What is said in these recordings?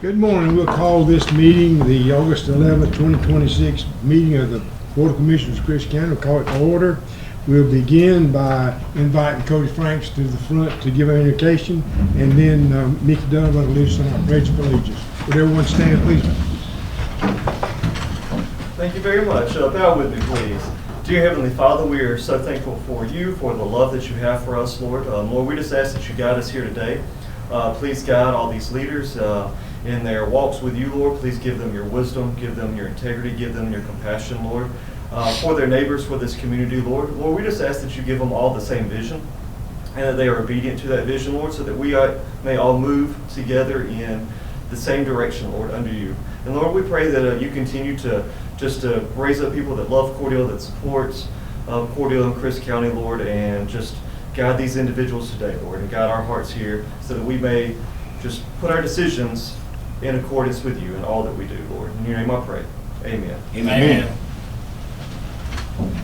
Good morning. We'll call this meeting the August 11th, 2026 meeting of the Board of Commissioners of Christian County. We'll call it to order. We'll begin by inviting Cody Franks to the front to give an invocation, and then Mickey Donovan will lead us on our pledge of allegiance. Would everyone stand, please? Thank you very much. Bow with me, please. Dear Heavenly Father, we are so thankful for you, for the love that you have for us, Lord. Lord, we just ask that you guide us here today. Please guide all these leaders in their walks with you, Lord. Please give them your wisdom, give them your integrity, give them your compassion, Lord. For their neighbors, for this community, Lord. Lord, we just ask that you give them all the same vision and that they are obedient to that vision, Lord, so that we may all move together in the same direction, Lord, under you. And Lord, we pray that you continue to just raise up people that love Cordele, that supports Cordele and Christ County, Lord, and just guide these individuals today, Lord, and guide our hearts here so that we may just put our decisions in accordance with you in all that we do, Lord. In your name I pray. Amen. Amen.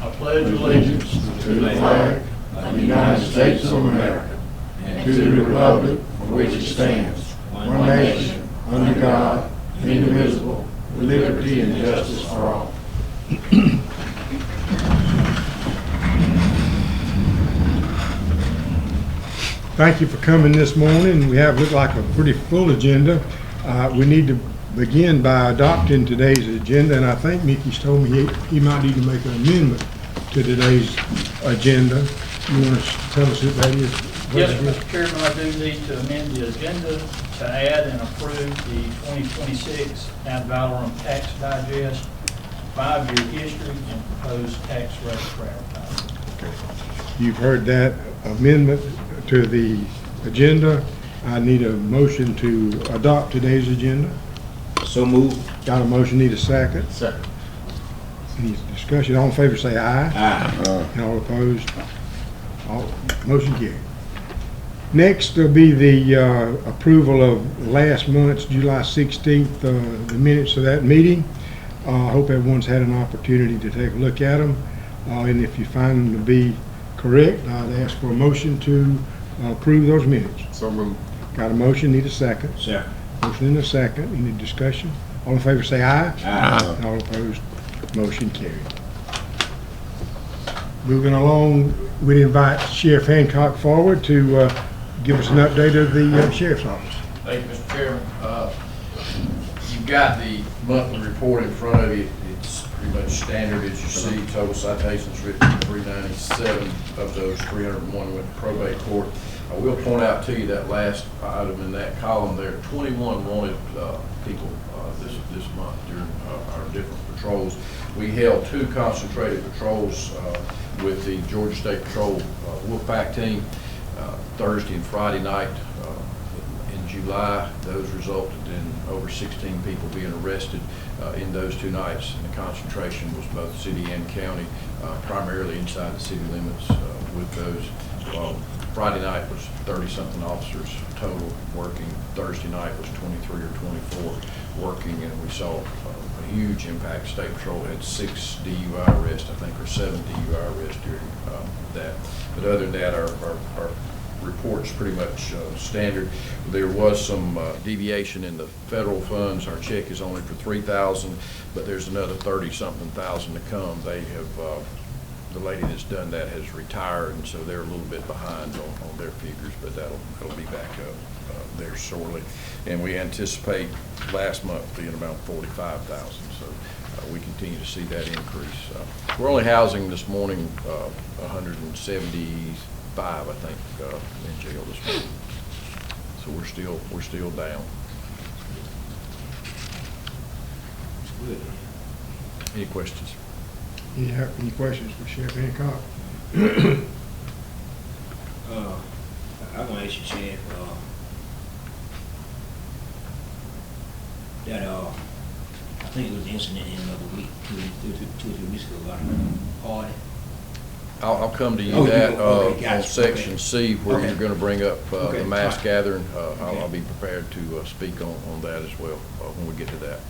I pledge allegiance to the flag of the United States of America and to the republic for which it stands, one nation, under God, indivisible, with liberty and justice for all. Thank you for coming this morning. We have looked like a pretty full agenda. We need to begin by adopting today's agenda, and I think Mickey's told me he might need to make an amendment to today's agenda. You want to tell us what that is? Yes, Mr. Chairman, I do need to amend the agenda to add and approve the 2026 Ad-Valorem Tax Digest, 5-year history, and proposed tax rate for advertising. You've heard that amendment to the agenda. I need a motion to adopt today's agenda. So moved. Got a motion, need a second. Second. Any discussion? All in favor say aye. Aye. And all opposed? All, motion carried. Next will be the approval of last month's July 16th, the minutes of that meeting. I hope everyone's had an opportunity to take a look at them. And if you find them to be correct, I'd ask for a motion to approve those minutes. So moved. Got a motion, need a second. Second. Motion and a second. Any discussion? All in favor say aye. Aye. And all opposed, motion carried. Moving along, we'd invite Sheriff Hancock forward to give us an update of the Sheriff's Office. Thank you, Mr. Chairman. You've got the monthly report in front of you. It's pretty much standard as you see. Total citations written 397, of those 301 went to probate court. I will point out to you that last item in that column there, 21 wanted people this month during our different patrols. We held 2 concentrated patrols with the Georgia State Patrol Wolfpack team Thursday and Friday night in July. Those resulted in over 16 people being arrested in those 2 nights, and the concentration was both city and county, primarily inside the city limits with those. Friday night was 30-something officers total working. Thursday night was 23 or 24 working, and we saw a huge impact. State Patrol had 6 DUI arrests, I think, or 7 DUI arrests during that. But other than that, our report's pretty much standard. There was some deviation in the federal funds. Our check is only for $3,000, but there's another 30-something thousand to come. They have the lady that's done that has retired, and so they're a little bit behind on their figures, but that'll be back up there shortly. And we anticipate last month being about 45,000, so we continue to see that increase. We're only housing this morning 175, I think, in jail this morning. So we're still down. Good. Any questions? Yeah, any questions for Sheriff Hancock? I'm gonna ask you, Sheriff, that I think it was the incident in another week, two or 3 weeks ago, about a party. I'll come to you Oh, that okay, gotcha. on section C, where Okay. you're going to bring up Okay, the mass fine. gathering. Okay. I'll be prepared to speak on that as well when we get to that.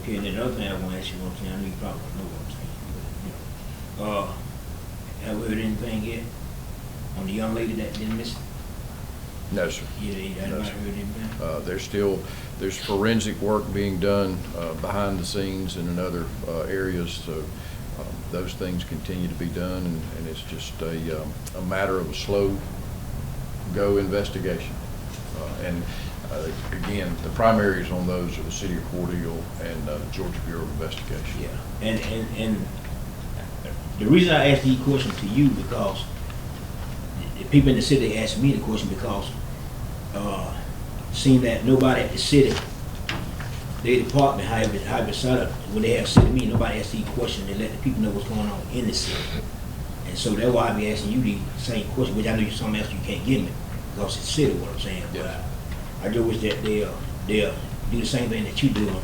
Okay, and then another thing I want to ask you one thing, I know you probably don't know what I'm saying, but, you know, have we heard anything yet on the young lady that didn't miss? No, sir. Yeah, No, anybody sir. heard anything? They're still There's forensic work being done behind the scenes and in other areas, so those things continue to be done, and it's just a matter of a slow go investigation. Again, the primaries on those are the City of Cordele and the Georgia Bureau of Investigation. Yeah, and the reason I asked these questions to you because the people in the city asked me the question because seeing that nobody at the city, their department, however it's set up, when they have city meeting, nobody asks these questions and let the people know what's going on in the city. And so that's why I be asking you the same question, which I know you some answer you can't give me because it's city, what I'm saying. Yes. But I just wish that they'll do the same thing that you doing,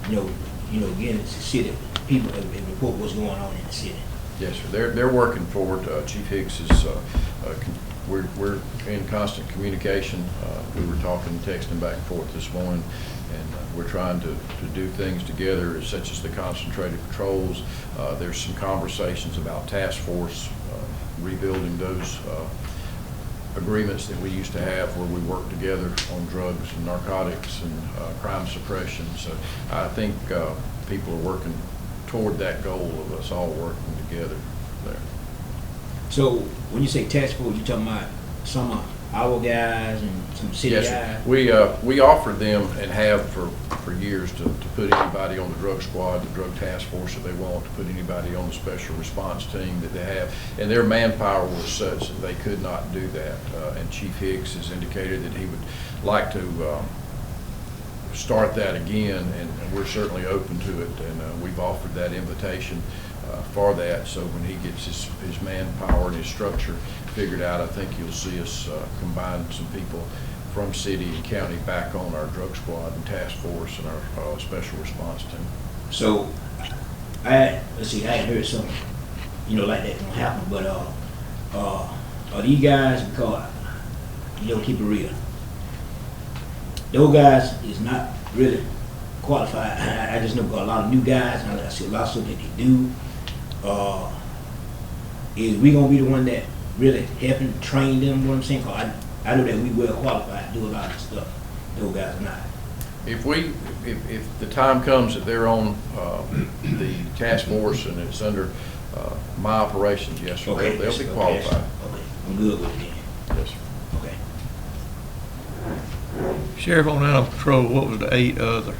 again, it's the city, people, and report what's going on in the city. Yes, sir. They're working forward. Chief Hicks is, we're in constant communication. We were talking, texting back and forth this morning, and we're trying to do things together, such as the concentrated patrols. There's some conversations about task force, rebuilding those agreements that we used to have where we work together on drugs and narcotics and crime suppression. So I think people are working toward that goal of us all working together there. So when you say task force, you talking about some of our guys and some city Yes, guys? sir. We offered them and have for years to put anybody on the drug squad, the drug task force if they want, to put anybody on the special response team that they have. And their manpower was such that they could not do that. And Chief Hicks has indicated that he would like to start that again, and we're certainly open to it. And we've offered that invitation for that. So when he gets his manpower and his structure figured out, I think you'll see us combine some people from city and county back on our drug squad and task force and our special response team. So let's see, I hadn't heard something, like that gonna happen, but are these guys, because keep it real, those guys is not really qualified. I just know a lot of new guys, and I see a lot of stuff that they do. Is we gonna be the one that really helping train them? What I'm saying, 'cause I know that we well qualified to do a lot of stuff. Those guys are not. If the time comes that they're on the task force and it's under my operations, yes, sir, Okay, they'll be okay, qualified. okay, I'm good with it then. Yes, sir. Okay. Sheriff, on animal patrol, what was the 8 other?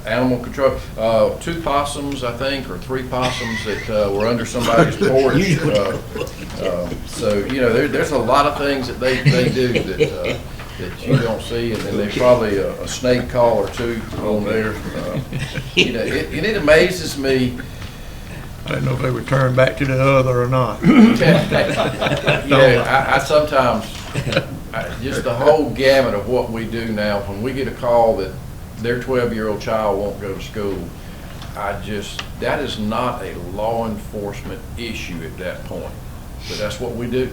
Animal control, 2 possums, I think, or 3 possums that were under somebody's porch. So, there's a lot of things that they do that you don't see, and then there's probably a snake call or 2 on there. And it amazes me. I didn't know if they were turned back to the other or not. I sometimes, just the whole gamut of what we do now, when we get a call that their 12-year-old child won't go to school, that is not a law enforcement issue at that point. But that's what we do.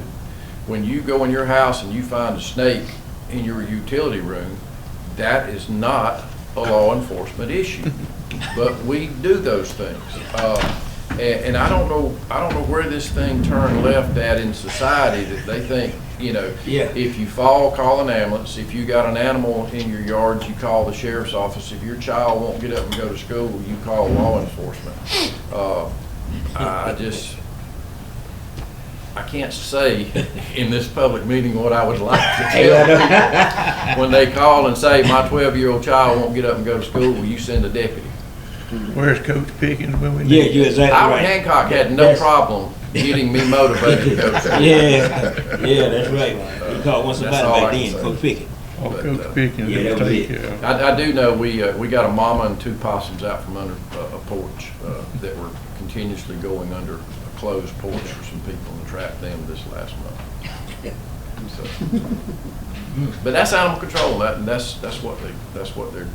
When you go in your house and you find a snake in your utility room, that is not a law enforcement issue. But we do those things. And I don't know where this thing turned left at in society that they think, if you fall, call an ambulance. If you got an animal in your yard, you call the sheriff's office. If your child won't get up and go to school, you call law enforcement. I can't say in this public meeting what I would like to tell them. When they call and say, my 12-year-old child won't get up and go to school, will you send a deputy? Where's Coach Pickens when we Yeah, need you're exactly Howard right. Hancock had no problem getting me motivated to go to school. Yeah, that's right. You called one somebody That's all back I can then, say. Coach Pickett. Oh, But, Coach Pickens yeah, will that was take it. care of. I do know we got a mama and 2 possums out from under a porch that were continuously going under a closed porch for some people and trapped them this last month. So, but that's animal control. That's what they're,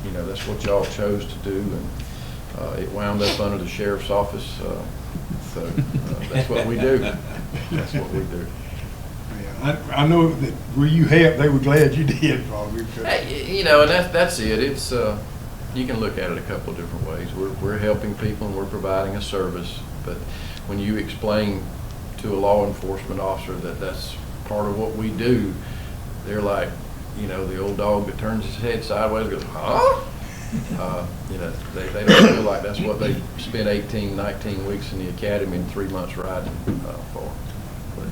that's what y'all chose to do, and it wound up under the sheriff's office. So that's what we do. That's what we do. Yeah, I know that where you helped, they were glad you did, probably. Hey, and that's it. It's you can look at it a couple of different ways. We're helping people and we're providing a service, but when you explain to a law enforcement officer that that's part of what we do, they're like, you know, the old dog that turns his head sideways goes, huh? You know, they don't feel like that's what they spent 18, 19 weeks in the academy and 3 months riding for. But,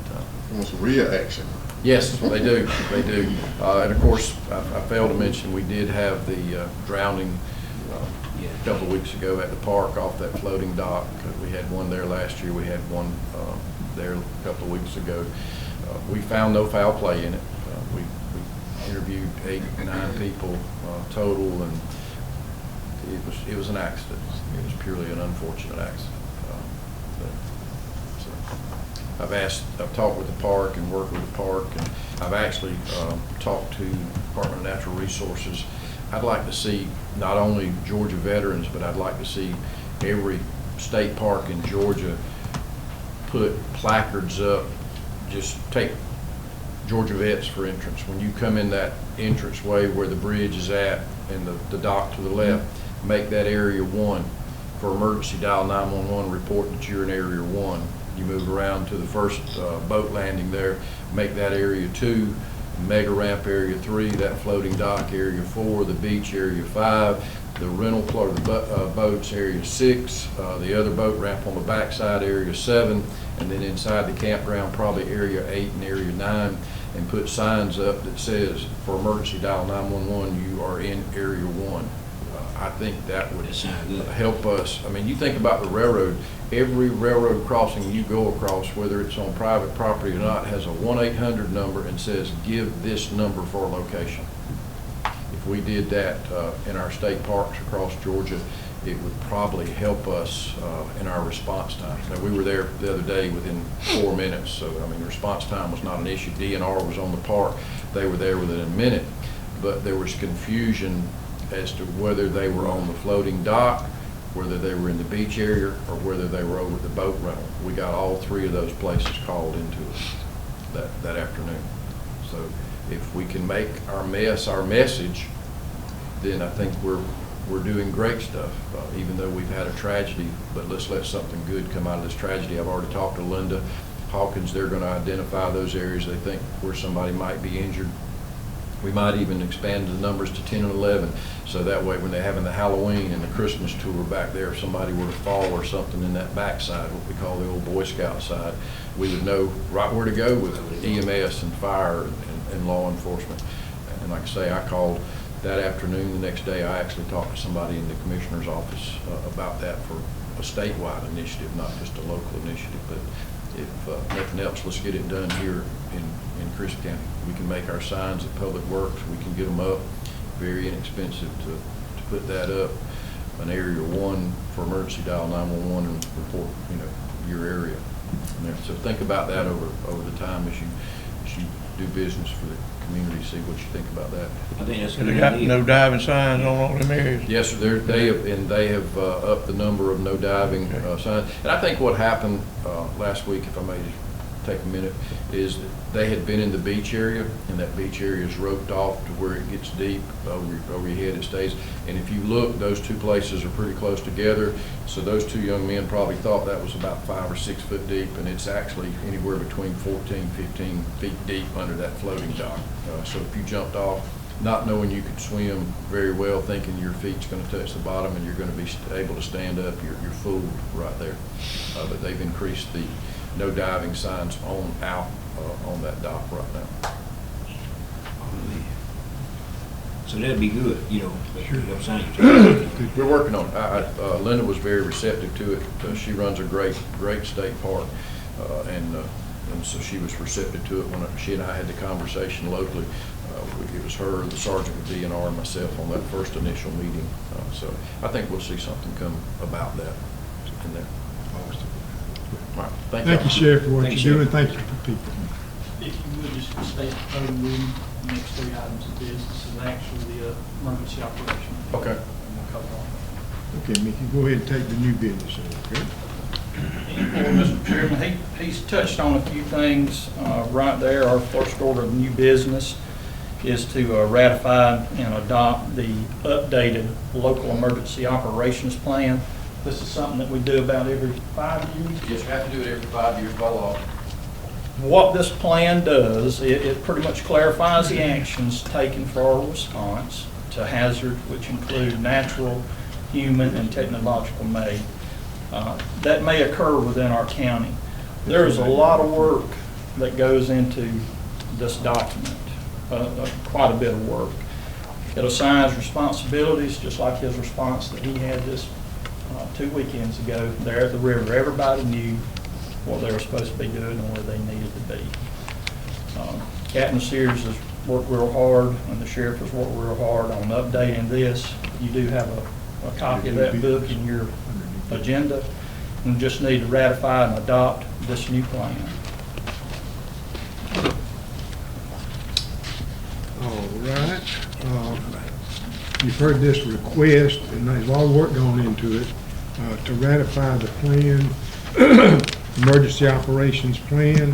Want some real action. yes, they do, they do. And of course, I failed to mention, we did have the drowning a couple of weeks ago at the park off that floating dock. We had one there last year, we had one there a couple of weeks ago. We found no foul play in it. We interviewed 8, 9 people total, and it was an accident. It was purely an unfortunate accident. I've talked with the park and worked with the park, and I've actually talked to Department of Natural Resources. I'd like to see not only Georgia veterans, but I'd like to see every state park in Georgia put placards up. Just take Georgia Vets, for instance. When you come in that entrance way where the bridge is at and the dock to the left, make that area 1 for emergency. Dial 911, report that you're in area 1. You move around to the first boat landing there, make that area 2, mega ramp area 3, that floating dock area 4, the beach area 5, the rental or the boats area 6, the other boat ramp on the backside area 7, and then inside the campground probably area 8 and area 9, and put signs up that says for emergency dial 911 you are in area 1. I think that would help us. I mean, you think about the railroad, every railroad crossing you go across, whether it's on private property or not, has a 1-800 number and says, give this number for location. If we did that in our state parks across Georgia, it would probably help us in our response time. Now, we were there the other day within 4 minutes, so I mean, response time was not an issue. DNR was on the park. They were there within a minute, but there was confusion as to whether they were on the floating dock, whether they were in the beach area, or whether they were over at the boat rental. We got all 3 of those places called into us that afternoon. So if we can make our mess our message, then I think we're doing great stuff, even though we've had a tragedy, but let's let something good come out of this tragedy. I've already talked to Linda Hawkins. They're going to identify those areas they think where somebody might be injured. We might even expand the numbers to 10 and 11, so that way when they're having the Halloween and the Christmas tour back there, if somebody were to fall or something in that backside, what we call the old Boy Scout side, we would know right where to go with EMS and fire and law enforcement. And like I say, I called that afternoon. The next day, I actually talked to somebody in the commissioner's office about that for a statewide initiative, not just a local initiative. But if nothing else, let's get it done here in Crisp County. We can make our signs at Public Works. We can get them up. Very inexpensive to put that up. An area 1 for emergency dial 911 and report, you know, your area. So think about that over the time as you do business for the community. See what you think about that. I think that's a They good got idea. no diving signs on all them areas. Yes, sir. They have upped the number of no diving signs. And I think what happened last week, if I may take a minute, is that they had been in the beach area, and that beach area is roped off to where it gets deep over your head. It stays. And if you look, those 2 places are pretty close together. So those 2 young men probably thought that was about 5 or 6 foot deep, and it's actually anywhere between 14, 15 feet deep under that floating dock. So if you jumped off, not knowing you could swim very well, thinking your feet's going to touch the bottom and you're going to be able to stand up, you're fooled right there. But they've increased the no diving signs on that dock right now. So that'd be good, you know, what I'm saying. We're working on it. Linda was very receptive to it. She runs a great state park, and so she was receptive to it when she and I had the conversation locally. It was her, the sergeant with DNR, and myself on that first initial meeting. So I think we'll see something come about that in there. All right. Thank you, Sheriff, for what Thank you're you, doing. Thank you for people. If you would, just state the podium reading, the next 3 items of business is actually the emergency operation. Okay. And we'll cover all. Okay, Mickey, go ahead and take the new business, okay? And Mr. Chairman, he's touched on a few things right there. Our first order of new business is to ratify and adopt the updated local emergency operations plan. This is something that we do about every 5 years. Yes, you have to do it every 5 years by law. What this plan does, it pretty much clarifies the actions taken for our response to hazards which include natural, human, and technological made that may occur within our county. There is a lot of work that goes into this document, quite a bit of work. It assigns responsibilities, just like his response that he had this 2 weekends ago there at the river. Everybody knew what they were supposed to be doing and where they needed to be. Captain Sears has worked real hard, and the sheriff has worked real hard on updating this. You do have a copy of that book in your agenda, and just need to ratify and adopt this new plan. All right. You've heard this request, and there's a lot of work going into it, to ratify the plan, emergency operations plan.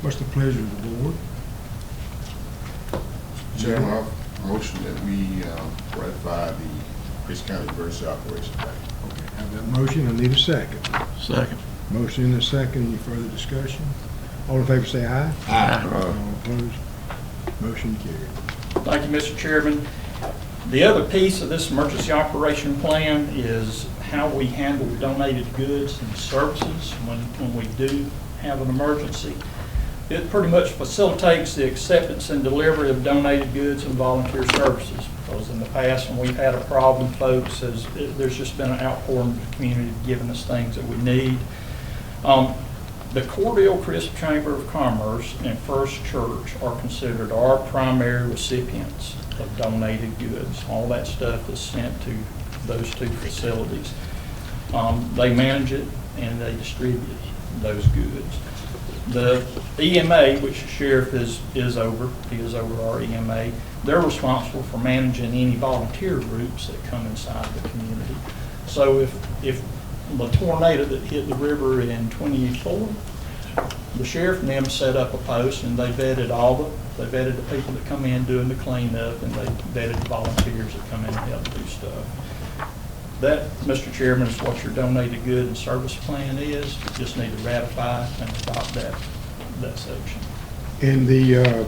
What's the pleasure of the board? Chairman, I motion that we ratify the Chris County Emergency Operations Plan. Okay, I have that motion. I need a second. Second. Motion and a second. Any further discussion? All in favor say aye. All opposed? Motion carried. Thank you, Mr. Chairman. The other piece of this emergency operation plan is how we handle donated goods and services when we do have an emergency. It pretty much facilitates the acceptance and delivery of donated goods and volunteer services, because in the past, when we've had a problem, folks, there's just been an outpouring of the community giving us things that we need. The Cordell Crisp Chamber of Commerce and First Church are considered our primary recipients of donated goods. All that stuff is sent to those two facilities. They manage it and they distribute those goods. The EMA, which the sheriff is over, he is over our EMA, they're responsible for managing any volunteer groups that come inside the community. So if the tornado that hit the river in 24, the sheriff and them set up a post, and they vetted the people that come in doing the cleanup, and they vetted the volunteers that come in and help do stuff. That, Mr. Chairman, is what your donated good and service plan is. You just need to ratify and adopt that section. And the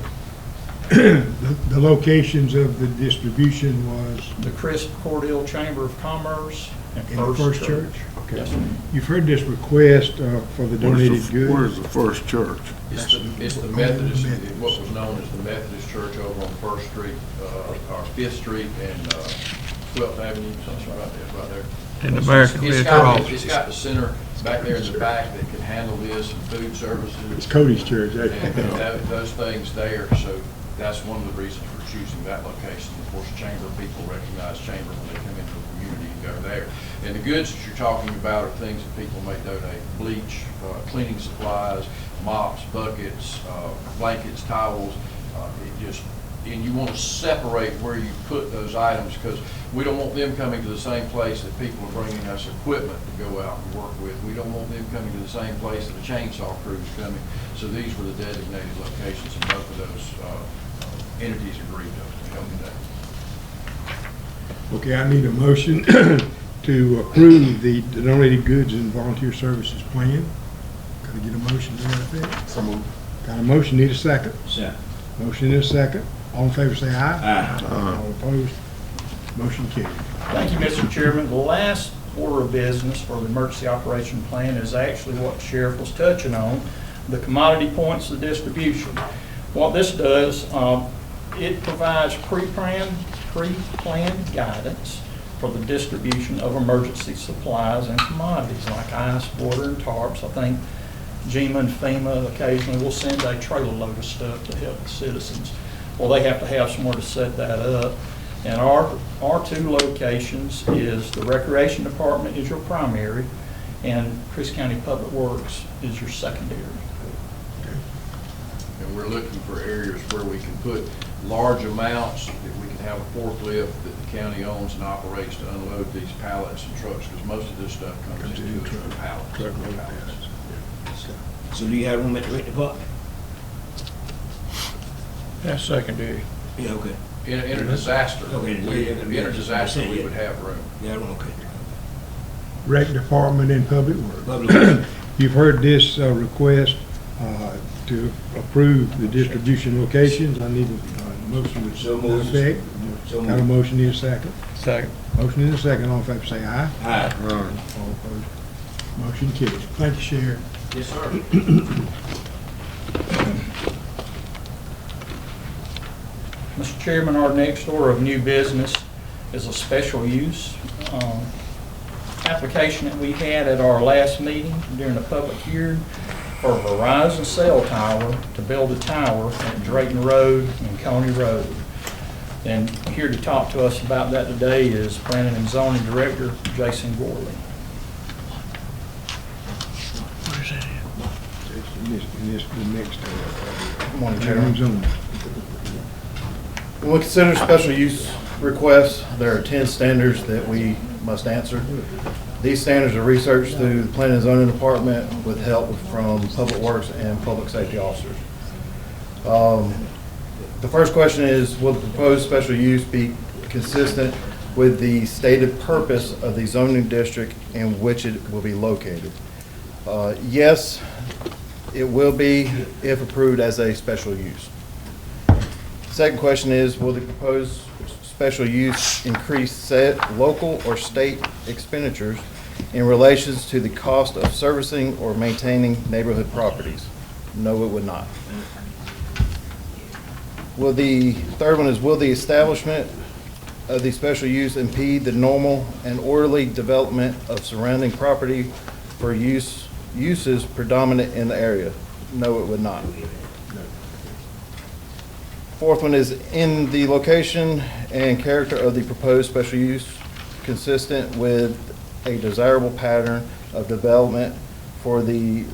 the locations of the distribution was The Crisp Cordell Chamber of Commerce and in the First Church? Okay. Yes, sir. You've heard this request for the donated goods? Where's the First Church? It's the Methodist, what was known as the Methodist Church over on First Street, or Fifth Street and 12th Avenue, something right there. In the American It's Red got- Cross. It's got the center back there in the back that can handle this and food services. It's Cody's church. And those things there, so that's one of the reasons for choosing that location. Of course, Chamber people recognize Chamber when they come into the community and go there. And the goods that you're talking about are things that people may donate: bleach, cleaning supplies, mops, buckets, blankets, towels. And you want to separate where you put those items, because we don't want them coming to the same place that people are bringing us equipment to go out and work with. We don't want them coming to the same place that a chainsaw crew is coming. So these were the designated locations, and both of those entities agreed to help with that. Okay, I need a motion to approve the donated goods and volunteer services plan. Can I get a motion to that effect? So moved. Got a motion, need a second? So, Motion and a second. All in favor say aye. aye. All opposed? Motion carried. Thank you, Mr. Chairman. The last order of business for the emergency operation plan is actually what the sheriff was touching on, the commodity points of distribution. What this does, it provides pre-planned guidance for the distribution of emergency supplies and commodities like ice, water, and tarps. I think GEMA and FEMA occasionally will send a trailer load of stuff to help the citizens. Well, they have to have somewhere to set that up. And our two locations is the Recreation Department is your primary, and Chris County Public Works is your secondary. And we're looking for areas where we can put large amounts, that we can have a forklift that the county owns and operates to unload these pallets and trucks, because most of this stuff comes into us from pallets. Truckload Pallets. So do you have room at the rec department? That's secondary. Yeah, okay. In a disaster, Okay, in a disaster, we would have room. Yeah, okay. Rec Department and Public Works. Public Works. You've heard this request to approve the distribution locations. I need a motion to So that moved. effect. So Got a moved. motion, need a second. Second. Motion in a second, all in favor say aye. Aye. All opposed, motion carries. Thank you, Sheriff. Yes, sir. Mr. Chairman, our next order of new business is a special use application that we had at our last meeting during the public hearing for Verizon cell tower to build a tower at Drayton Road and Coney Road. And here to talk to us about that today is Planning and Zoning Director Jason Gorley. The next. Morning, Chairman. Zone. When we consider special use requests, there are 10 standards that we must answer. These standards are researched through the Planning and Zoning Department with help from Public Works and Public Safety officers. The first question is, will the proposed special use be consistent with the stated purpose of the zoning district in which it will be located? Yes, it will be if approved as a special use. Second question is, will the proposed special use increase said local or state expenditures in relations to the cost of servicing or maintaining neighborhood properties? No, it would not. Third one is, will the establishment of the special use impede the normal and orderly development of surrounding property for uses predominant in the area? No, it would not. Fourth one is, in the location and character of the proposed special use consistent with a desirable pattern of development for the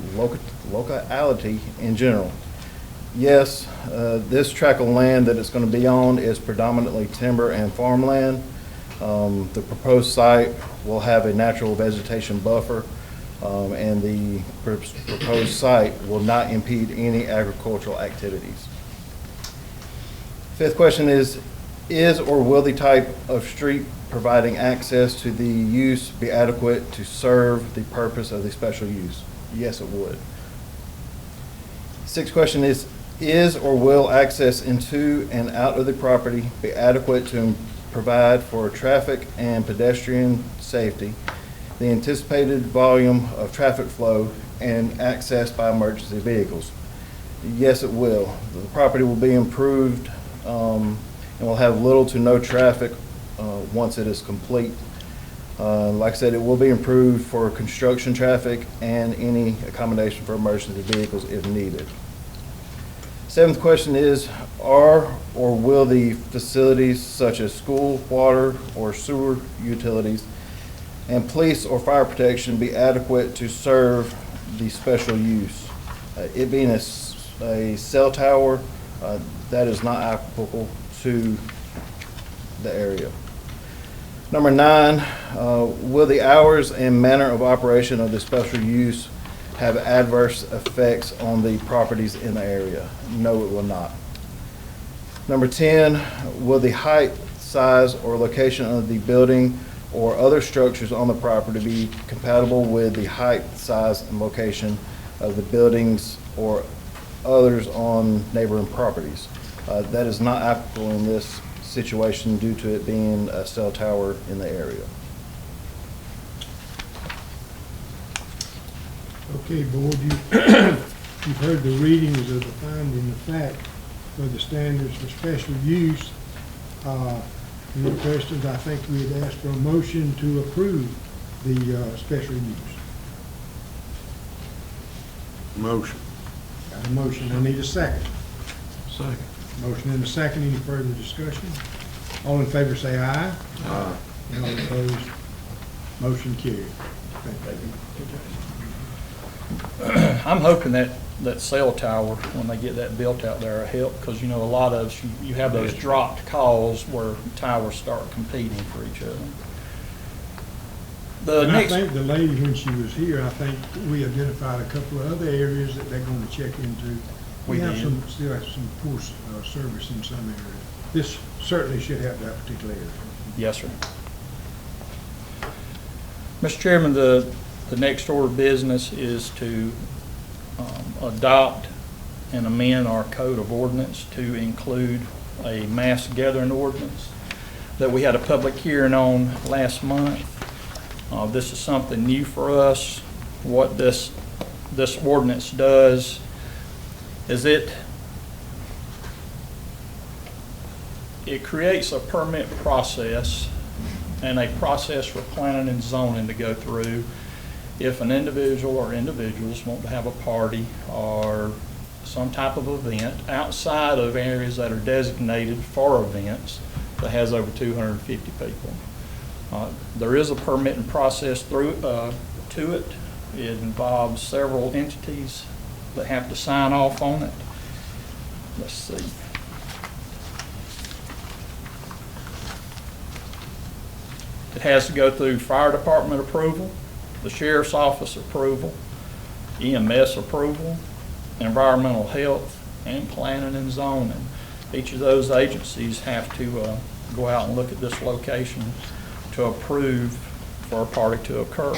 locality in general? Yes, this tract of land that it's going to be on is predominantly timber and farmland. The proposed site will have a natural vegetation buffer, and the proposed site will not impede any agricultural activities. Fifth question is or will the type of street providing access to the use be adequate to serve the purpose of the special use? Yes, it would. Sixth question is or will access into and out of the property be adequate to provide for traffic and pedestrian safety, the anticipated volume of traffic flow, and access by emergency vehicles? Yes, it will. The property will be improved and will have little to no traffic once it is complete. Like I said, it will be improved for construction traffic and any accommodation for emergency vehicles if needed. Seventh question is, or will the facilities such as school, water, or sewer utilities and police or fire protection be adequate to serve the special use? It being a cell tower, that is not applicable to the area. Number 9, will the hours and manner of operation of the special use have adverse effects on the properties in the area? No, it will not. Number 10, will the height, size, or location of the building or other structures on the property be compatible with the height, size, and location of the buildings or others on neighboring properties? That is not applicable in this situation due to it being a cell tower in the area. Okay, Board, you've heard the readings of the finding of fact for the standards for special use. Any questions? I think we had asked for a motion to approve the special use. Motion. Got a motion, I need a second. Second. Motion and a second, any further discussion? All in favor say aye. Aye. And all opposed, motion carried. Thank you. I'm hoping that cell tower, when they get that built out there, will help, because, you know, a lot of us, you have those dropped calls where towers start competing for each other. The And I next, think the lady, when she was here, I think we identified a couple of other areas that they're going to check into. We have did. still have some poor service in some areas. This certainly should help that particular area. yes, sir. Mr. Chairman, the next order of business is to adopt and amend our code of ordinance to include a mass gathering ordinance that we had a public hearing on last month. This is something new for us. What this ordinance does is it creates a permit process and a process for planning and zoning to go through if an individual or individuals want to have a party or some type of event outside of areas that are designated for events that has over 250 people. There is a permitting process to it. It involves several entities that have to sign off on it. Let's see. It has to go through fire department approval, the sheriff's office approval, EMS approval, environmental health, and planning and zoning. Each of those agencies have to go out and look at this location to approve for a party to occur.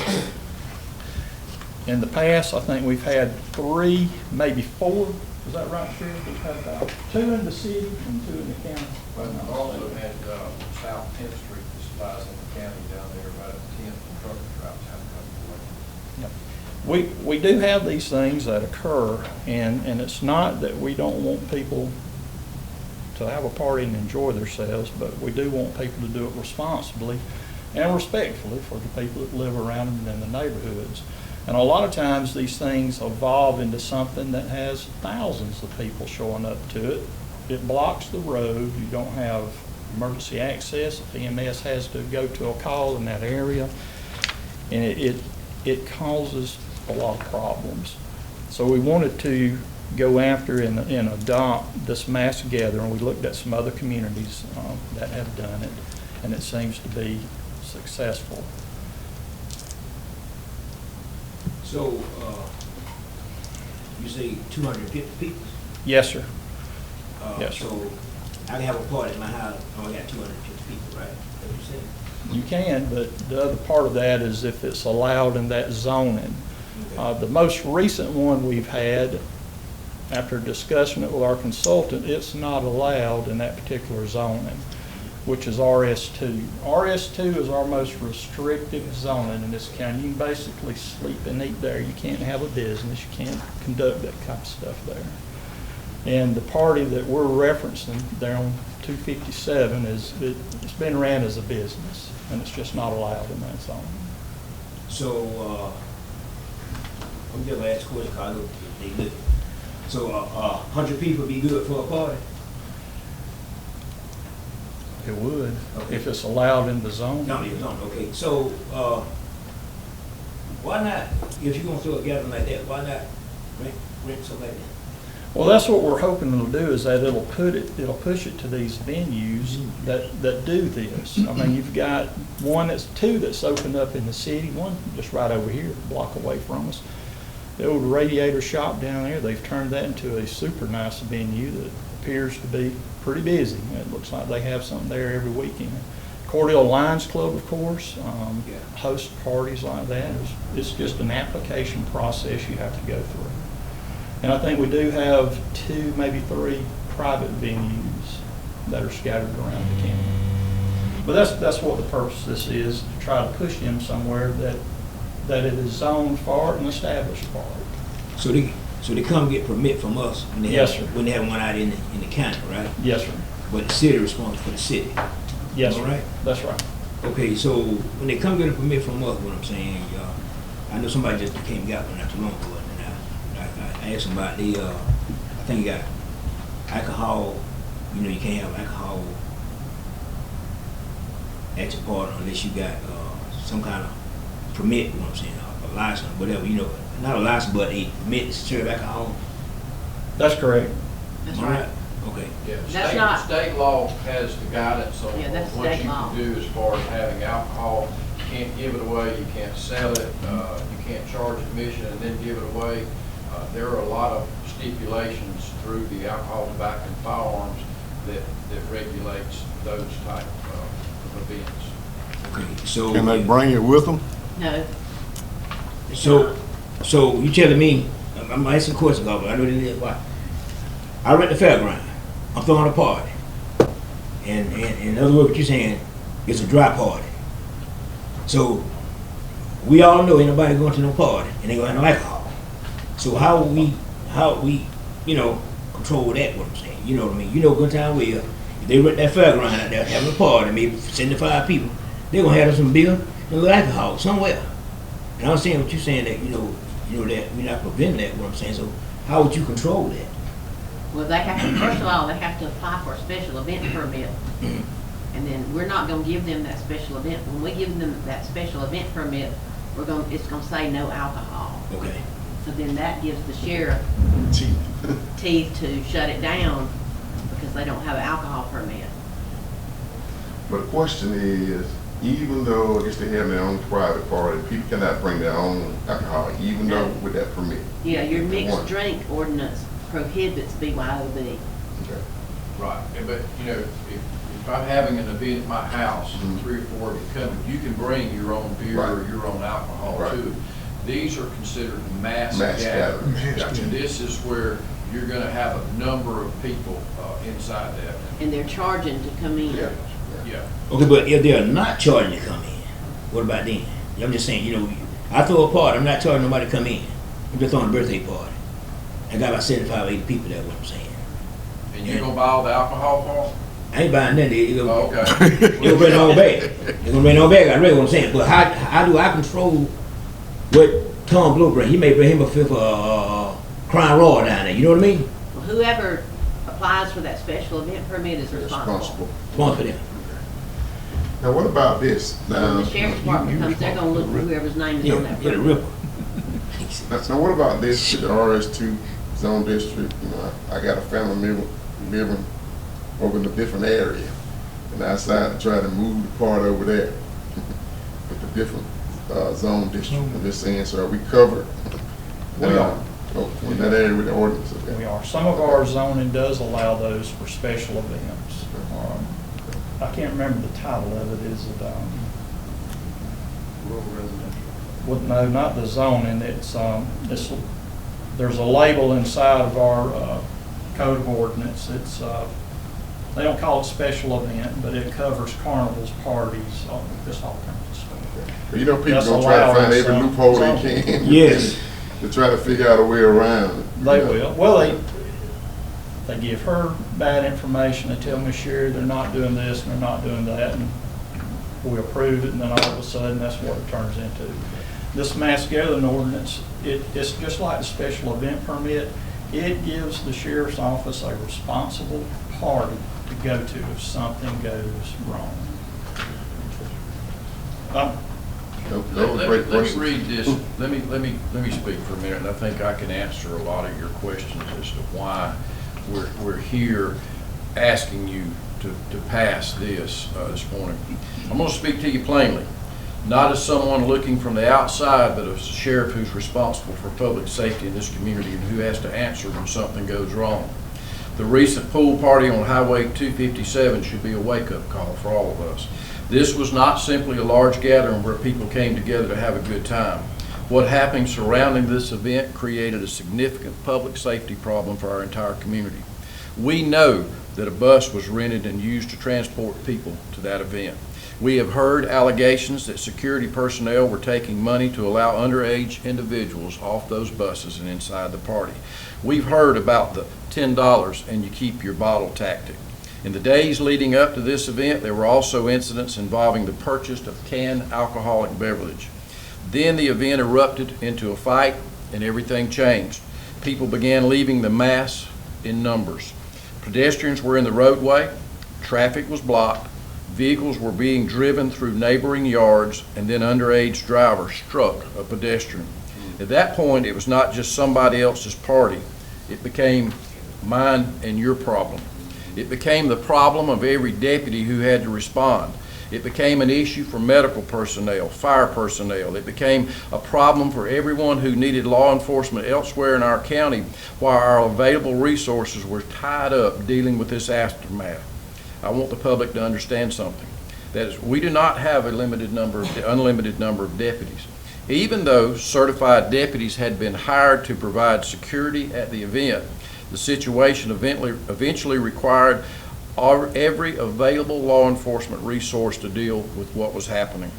In the past, I think we've had 3, maybe 4. Is that right, Sheriff? We've had about 2 in the city and 2 in the county. But we also had South 10th Street, this lies in the county down there, about a 10th and trucker drops have a couple of Yep. We do have these things that occur, and it's not that we don't want people to have a party and enjoy themselves, but we do want people to do it responsibly and respectfully for the people that live around them in the neighborhoods. And a lot of times these things evolve into something that has thousands of people showing up to it. It blocks the road. You don't have emergency access if EMS has to go to a call in that area. And it causes a lot of problems. So we wanted to go after and adopt this mass gathering. We looked at some other communities that have done it, and it seems to be successful. So, you say 250 people? Yes, sir. Yes, sir. So, I can have a party at my house, I only got 250 people, right? That's what you said? You can, but the other part of that is if it's allowed in that zoning. Okay. The most recent one we've had, after discussing it with our consultant, it's not allowed in that particular zoning, which is RS2. RS2 is our most restrictive zoning in this county. You can basically sleep and eat there. You can't have a business. You can't conduct that kind of stuff there. And the party that we're referencing there on 257 it's been ran as a business, and it's just not allowed in that zone. So, I'm just gonna ask a question, because I know they live. So, 100 people be good for a party? It would, Okay. if it's allowed in the zone. No, you don't, okay. So, why not, if you're gonna throw a gathering like that, why not rent something like that? Well, that's what we're hoping it'll do, is that it'll push it to these venues that do this. I mean, you've got two that's opened up in the city, one just right over here, a block away from us. The old Radiator Shop down there, they've turned that into a super nice venue that appears to be pretty busy. It looks like they have something there every weekend. Cordell Lions Club, of course, hosts parties like that. It's just an application process you have to go through. And I think we do have 2, maybe 3 private venues that are scattered around the county. But that's what the purpose of this is, to try to push them somewhere that it is zoned for and established for it. So they come get permit from us when they Yes, have, sir. when they have one out in the county, right? Yes, sir. But the city responds for the city. Yes, All sir. right. That's right. Okay, so when they come get a permit from us, what I'm saying, I know somebody just came and got one not too long ago, and I asked them about I think you got alcohol, you can't have alcohol at your party unless you got some kind of permit, you know what I'm saying, a license, whatever, not a license, but a permit to serve alcohol. That's correct. That's All right. Okay. Yeah, That's not- state law has the guidance on Yeah, that's what state you law. can do as far as having alcohol. You can't give it away, you can't sell it, you can't charge admission and then give it away. There are a lot of stipulations through the alcohol, tobacco, and firearms that regulates those type of events. Okay, so. Can they bring it with them? No. So you telling me I'm asking a question, Governor. I know this is why. I rent the fairground. I'm throwing a party. And in other words, what you're saying, it's a dry party. So we all know ain't nobody going to no party and they gonna have no alcohol. So how we, you know, control that, what I'm saying? You know what I mean? You know good time well, if they rent that fairground out there having a party, maybe 75 people, they're gonna have some beer and a little alcohol somewhere. And I'm saying what you're saying that, you know that we're not preventing that, what I'm saying. So how would you control that? Well, they have to, first of all, they have to apply for a special event permit. And then we're not gonna give them that special event. When we give them that special event permit, it's gonna say no alcohol. Okay. So then that gives the sheriff teeth to shut it down because they don't have an alcohol permit. But the question is, even though I guess they have their own private party, people cannot bring their own alcohol, even though with that permit. Yeah, your mixed One. drink ordinance prohibits BYOB. Okay. Right, but, you know, if I'm having an event at my house, and 3 or 4 of you come, you can bring your own beer or Right. your own alcohol Right. to it. These are considered mass Mass gatherings. gatherings. Gotcha. And this is where you're gonna have a number of people inside that. And they're charging to come in. Yeah. Yeah. Okay, but if they're not charging to come in, what about then? I'm just saying, you know, I throw a party, I'm not charging nobody to come in. I'm just throwing a birthday party. I got about 75, 80 people there, what I'm saying. And you're gonna buy all the alcohol for them? I ain't buying nothing. They Oh, gonna okay. they gonna bring their own bag. They gonna bring their own bag. I really what I'm saying. But how do I control what Tom Blow bring? He may bring him a fifth Crown Royal down there. You know what I mean? Well, whoever applies for that special event permit is They're responsible. responsible. One for them. Now, what about this? When Now, the sheriff's department comes, they're gonna look for whoever's name is on Yeah, that get a permit. ripper. now what about this, the RS2 zone district? You know, I got a family member living over in a different area, and I decided to try to move the part over there with a different zone district. I'm just saying, so are we covered? We are. Oh, in that area with the ordinance, okay. We are. Some of our zoning does allow those for special events. I can't remember the title of it. Is it, Rural residential. well, no, not the zoning. It's, there's a label inside of our code of ordinance. It's, they don't call it special event, but it covers carnivals, parties, just all kinds of stuff. But you know, people That's gonna try to allowed find in every some loophole they zones. can. Yes. To try to figure out a way around it. They will. Well, they give her bad information. They tell Ms. Sherry they're not doing this and they're not doing that, and we approve it, and then all of a sudden, that's what it turns into. This mass gathering ordinance, it's just like the special event permit. It gives the sheriff's office a responsible party to go to if something goes wrong. That was a great Let me question. read this, let me speak for a minute, and I think I can answer a lot of your questions as to why we're here asking you to pass this morning. I'm gonna speak to you plainly, not as someone looking from the outside, but as a sheriff who's responsible for public safety in this community and who has to answer when something goes wrong. The recent pool party on Highway 257 should be a wake-up call for all of us. This was not simply a large gathering where people came together to have a good time. What happened surrounding this event created a significant public safety problem for our entire community. We know that a bus was rented and used to transport people to that event. We have heard allegations that security personnel were taking money to allow underage individuals off those buses and inside the party. We've heard about the $10 and you keep your bottle tactic. In the days leading up to this event, there were also incidents involving the purchase of canned alcoholic beverage. Then the event erupted into a fight and everything changed. People began leaving the mass in numbers. Pedestrians were in the roadway, traffic was blocked, vehicles were being driven through neighboring yards, and then underage drivers struck a pedestrian. At that point, it was not just somebody else's party. It became mine and your problem. It became the problem of every deputy who had to respond. It became an issue for medical personnel, fire personnel. It became a problem for everyone who needed law enforcement elsewhere in our county, while our available resources were tied up dealing with this aftermath. I want the public to understand something. That is, we do not have a unlimited number of deputies. Even though certified deputies had been hired to provide security at the event, the situation eventually required every available law enforcement resource to deal with what was happening.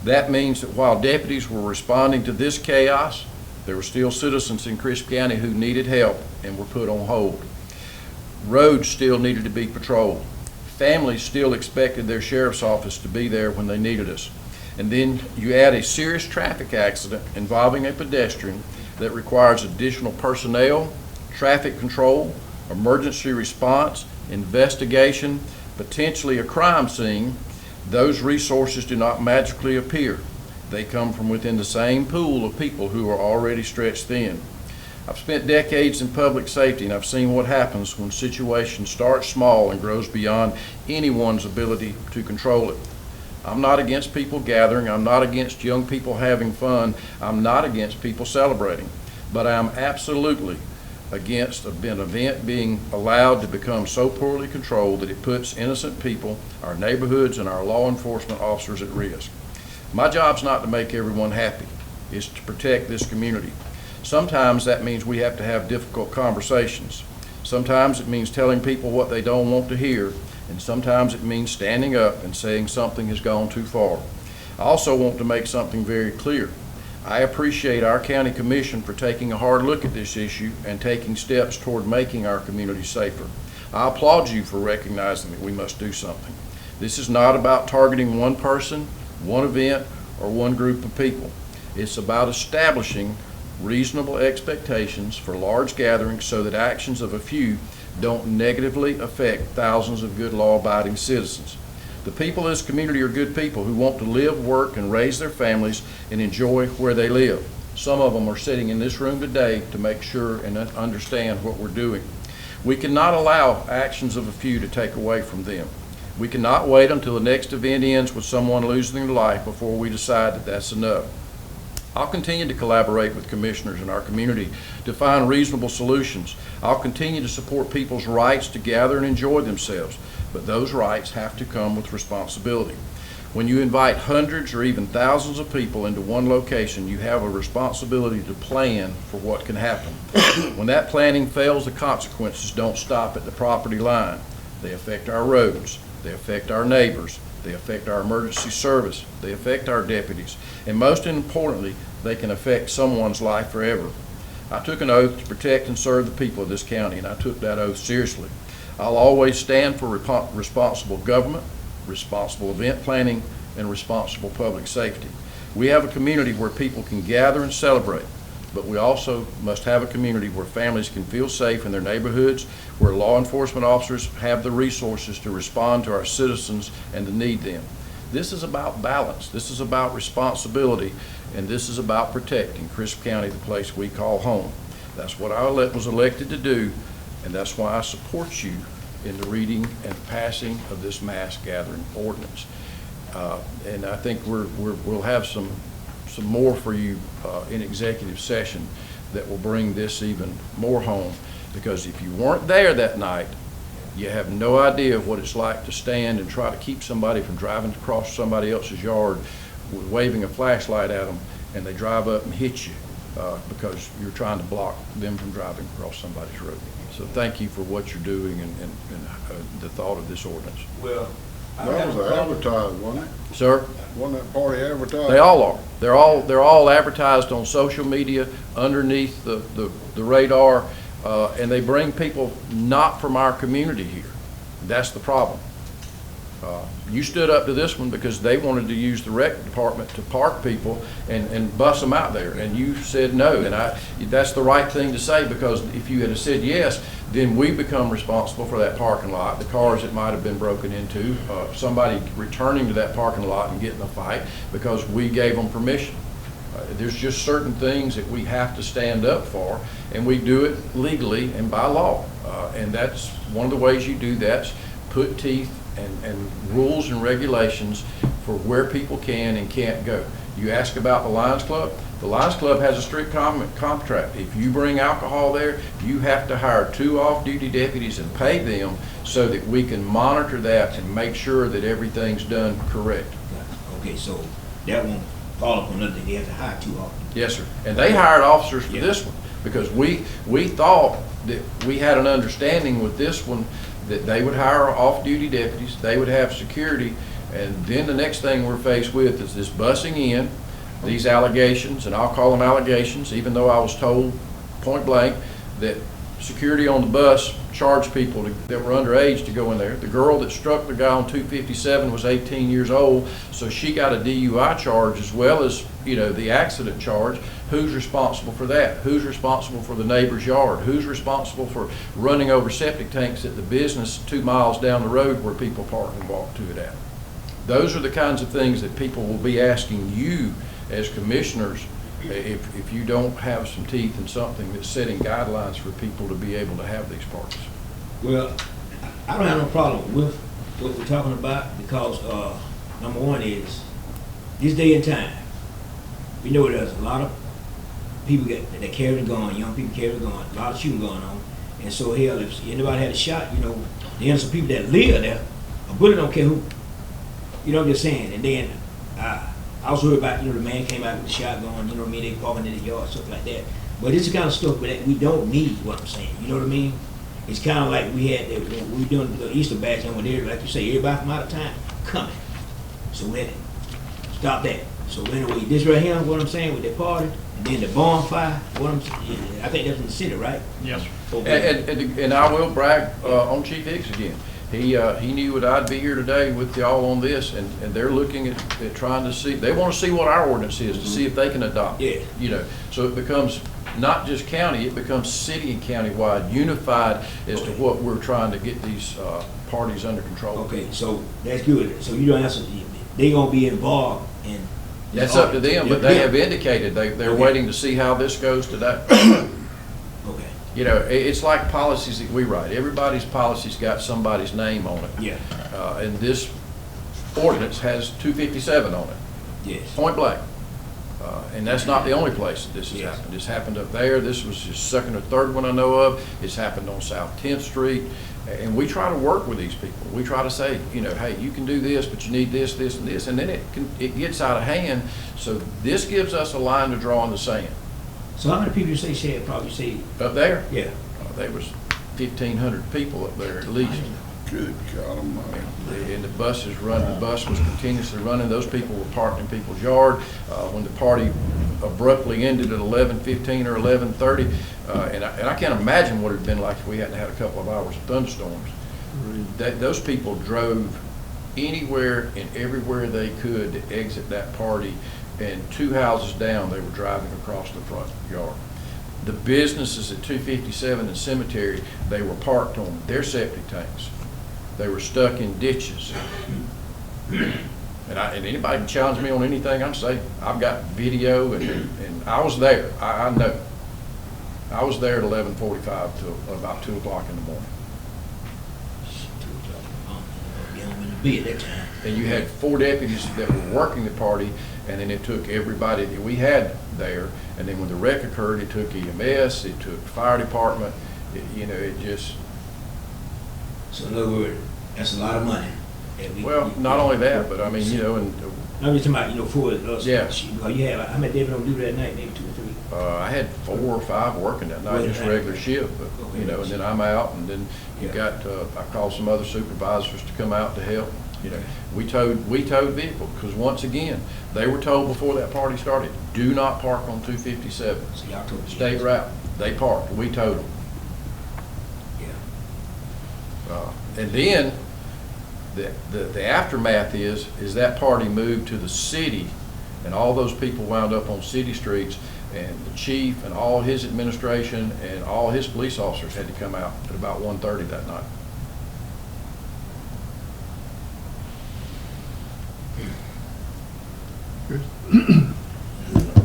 That means that while deputies were responding to this chaos, there were still citizens in Crisp County who needed help and were put on hold. Roads still needed to be patrolled. Families still expected their sheriff's office to be there when they needed us. And then you add a serious traffic accident involving a pedestrian that requires additional personnel, traffic control, emergency response, investigation, potentially a crime scene. Those resources do not magically appear. They come from within the same pool of people who are already stretched thin. I've spent decades in public safety, and I've seen what happens when situations start small and grows beyond anyone's ability to control it. I'm not against people gathering. I'm not against young people having fun. I'm not against people celebrating. But I'm absolutely against an event being allowed to become so poorly controlled that it puts innocent people, our neighborhoods, and our law enforcement officers at risk. My job's not to make everyone happy. It's to protect this community. Sometimes that means we have to have difficult conversations. Sometimes it means telling people what they don't want to hear, and sometimes it means standing up and saying something has gone too far. I also want to make something very clear. I appreciate our county commission for taking a hard look at this issue and taking steps toward making our community safer. I applaud you for recognizing that we must do something. This is not about targeting one person, one event, or one group of people. It's about establishing reasonable expectations for large gatherings so that actions of a few don't negatively affect thousands of good law-abiding citizens. The people of this community are good people who want to live, work, and raise their families and enjoy where they live. Some of them are sitting in this room today to make sure and understand what we're doing. We cannot allow actions of a few to take away from them. We cannot wait until the next event ends with someone losing their life before we decide that that's enough. I'll continue to collaborate with commissioners in our community to find reasonable solutions. I'll continue to support people's rights to gather and enjoy themselves, but those rights have to come with responsibility. When you invite hundreds or even thousands of people into one location, you have a responsibility to plan for what can happen. When that planning fails, the consequences don't stop at the property line. They affect our roads, they affect our neighbors, they affect our emergency service, they affect our deputies, and most importantly, they can affect someone's life forever. I took an oath to protect and serve the people of this county, and I took that oath seriously. I'll always stand for responsible government, responsible event planning, and responsible public safety. We have a community where people can gather and celebrate, but we also must have a community where families can feel safe in their neighborhoods, where law enforcement officers have the resources to respond to our citizens and to need them. This is about balance, this is about responsibility, and this is about protecting Crisp County, the place we call home. That's what I was elected to do, and that's why I support you in the reading and passing of this mass gathering ordinance. And I think we'll have some more for you in executive session that will bring this even more home, because if you weren't there that night, you have no idea what it's like to stand and try to keep somebody from driving across somebody else's yard waving a flashlight at them, and they drive up and hit you because you're trying to block them from driving across somebody's road. So thank you for what you're doing and the thought of this ordinance. Well, That was advertised, wasn't it? Sir? Wasn't that party advertised? They all are. They're all advertised on social media underneath the radar, and they bring people not from our community here. That's the problem. You stood up to this one because they wanted to use the rec department to park people and bus them out there, and you said no. And that's the right thing to say, because if you had said yes, then we become responsible for that parking lot, the cars that might have been broken into, somebody returning to that parking lot and getting a fight because we gave them permission. There's just certain things that we have to stand up for, and we do it legally and by law. And that's one of the ways you do that, put teeth and rules and regulations for where people can and can't go. You ask about the Lions Club. The Lions Club has a strict contract. If you bring alcohol there, you have to hire 2 off-duty deputies and pay them so that we can monitor that and make sure that everything's done correct. Okay, so that won't fall upon another, they have to hire 2 officers. Yes, sir. And they hired officers for Yeah. this one, because we thought that we had an understanding with this one that they would hire off-duty deputies, they would have security, and then the next thing we're faced with is this busing in, these allegations, and I'll call them allegations, even though I was told point blank that security on the bus charged people that were underage to go in there. The girl that struck the guy on 257 was 18 years old, so she got a DUI charge as well as, the accident charge. Who's responsible for that? Who's responsible for the neighbor's yard? Who's responsible for running over septic tanks at the business 2 miles down the road where people park and walk to it at? Those are the kinds of things that people will be asking you as commissioners if you don't have some teeth in something that's setting guidelines for people to be able to have these parties. Well, I don't have no problem with what we're talking about because, number one is, this day and time, we know there's a lot of people that carry a gun, young people carry a gun, a lot of shooting going on. And so, hell, if anybody had a shot, there's some people that live there, a bullet don't care who. I'm just saying. And then, I was worried about, the man came out with a shotgun, they parking in the yard, stuff like that. But it's the kind of stuff that we don't need, what I'm saying, you know what I mean? It's kind of like we were doing the Easter bash, and when like you say, everybody from out of town coming. So we had to stop that. So anyway, this right here, what I'm saying, with the party, and then the bonfire, what I'm saying, I think that's in the city, right? Yes, sir. Okay. And I will brag on Chief Hicks again. He knew that I'd be here today with y'all on this, and they're looking at trying to see, they want to see what our ordinance is, to see if they can adopt it. Yeah. So it becomes not just county, it becomes city and county-wide, unified as to what we're trying to get these parties under control. Okay, so that's good. So you don't answer, they gonna be involved in. That's up to them, but they have indicated they're Okay. waiting to see how this goes today. Okay. It's like policies that we write. Everybody's policy's got somebody's name on it. Yeah. And this ordinance has 257 on it, Yes. point blank. And that's not the only place that this has Yes. happened. It's happened up there. This was the second or third one I know of. It's happened on South 10th Street. And we try to work with these people. We try to say, hey, you can do this, but you need this, this, and this. And then it gets out of hand. So this gives us a line to draw in the sand. So how many people you say Shad probably say? Up there, Yeah. there was 1,500 people up there at least. Good God Almighty. And the bus is running, the bus was continuously running. Those people were parked in people's yard. When the party abruptly ended at 11:15 or 11:30, and I can't imagine what it had been like if we hadn't had a couple of hours of thunderstorms. Those people drove anywhere and everywhere they could to exit that party, and 2 houses down, they were driving across the front yard. The businesses at 257 and Cemetery, they were parked on their septic tanks. They were stuck in ditches. And anybody can challenge me on anything I'm saying. I've got video, and I was there. I know. I was there at 11:45 till about 2 o'clock in the morning. Be at that time. And you had 4 deputies that were working the party, and then it took everybody that we had there. And then when the wreck occurred, it took EMS, it took fire department. It just. So in other words, that's a lot of money. Well, not only that, but I mean, and I'm just talking about, for us. Yeah. Because you had, how many David on duty that night? Maybe 2 or 3. I had 4 or 5 working that night, just regular shift, but, and then I'm out, and then you got, I called some other supervisors to come out to help. We towed vehicles, because once again, they were told before that party started, do not park on 257. So y'all told me. State route, they parked, we towed them. Yeah. And then, the aftermath is that party moved to the city, and all those people wound up on city streets, and the chief and all his administration and all his police officers had to come out at about 1:30 that night.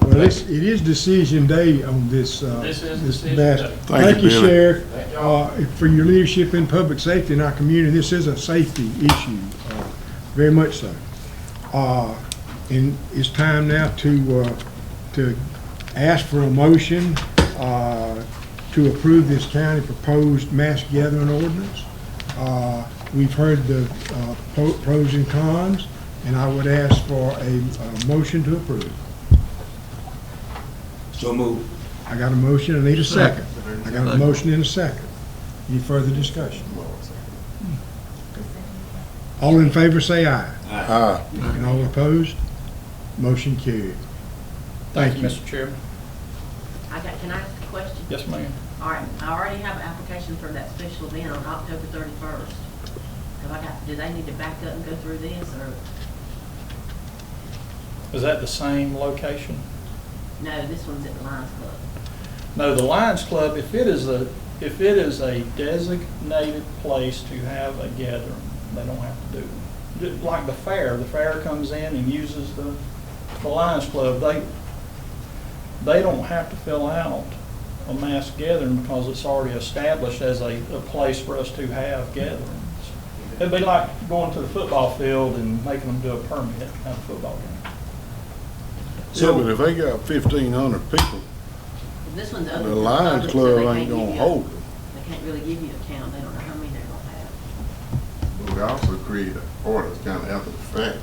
Well, it is decision day on this. This is this decision bash. day. Thank you, Billy. Sheriff, Thank y'all. for your leadership in public safety in our community. This is a safety issue, very much so. And it's time now to ask for a motion to approve this county proposed mass gathering ordinance. We've heard the pros and cons. And I would ask for a motion to approve. So move. I got a motion, I need a second. I got a motion and a second. Any further discussion? All in favor say aye. Aye. And all opposed? Motion carried. Thank you. Mr. Chairman. Can I ask a question? Yes, ma'am. All right, I already have an application for that special event on October 31st. Do they need to back up and go through this, or, Is that the same location? no, this one's at the Lions Club? No, the Lions Club, if it is a designated place to have a gathering, they don't have to do it. Like the fair comes in and uses the Lions Club, they don't have to fill out a mass gathering because it's already established as a place for us to have gatherings. It'd be like going to the football field and making them do a permit to have a football game. Yeah, but if they got 1,500 people, This one's the open. to Lions public, so Club they ain't can't gonna give you hold it. They can't really give you a count, they don't know how many they're gonna have. But we also create orders kind of after the fact.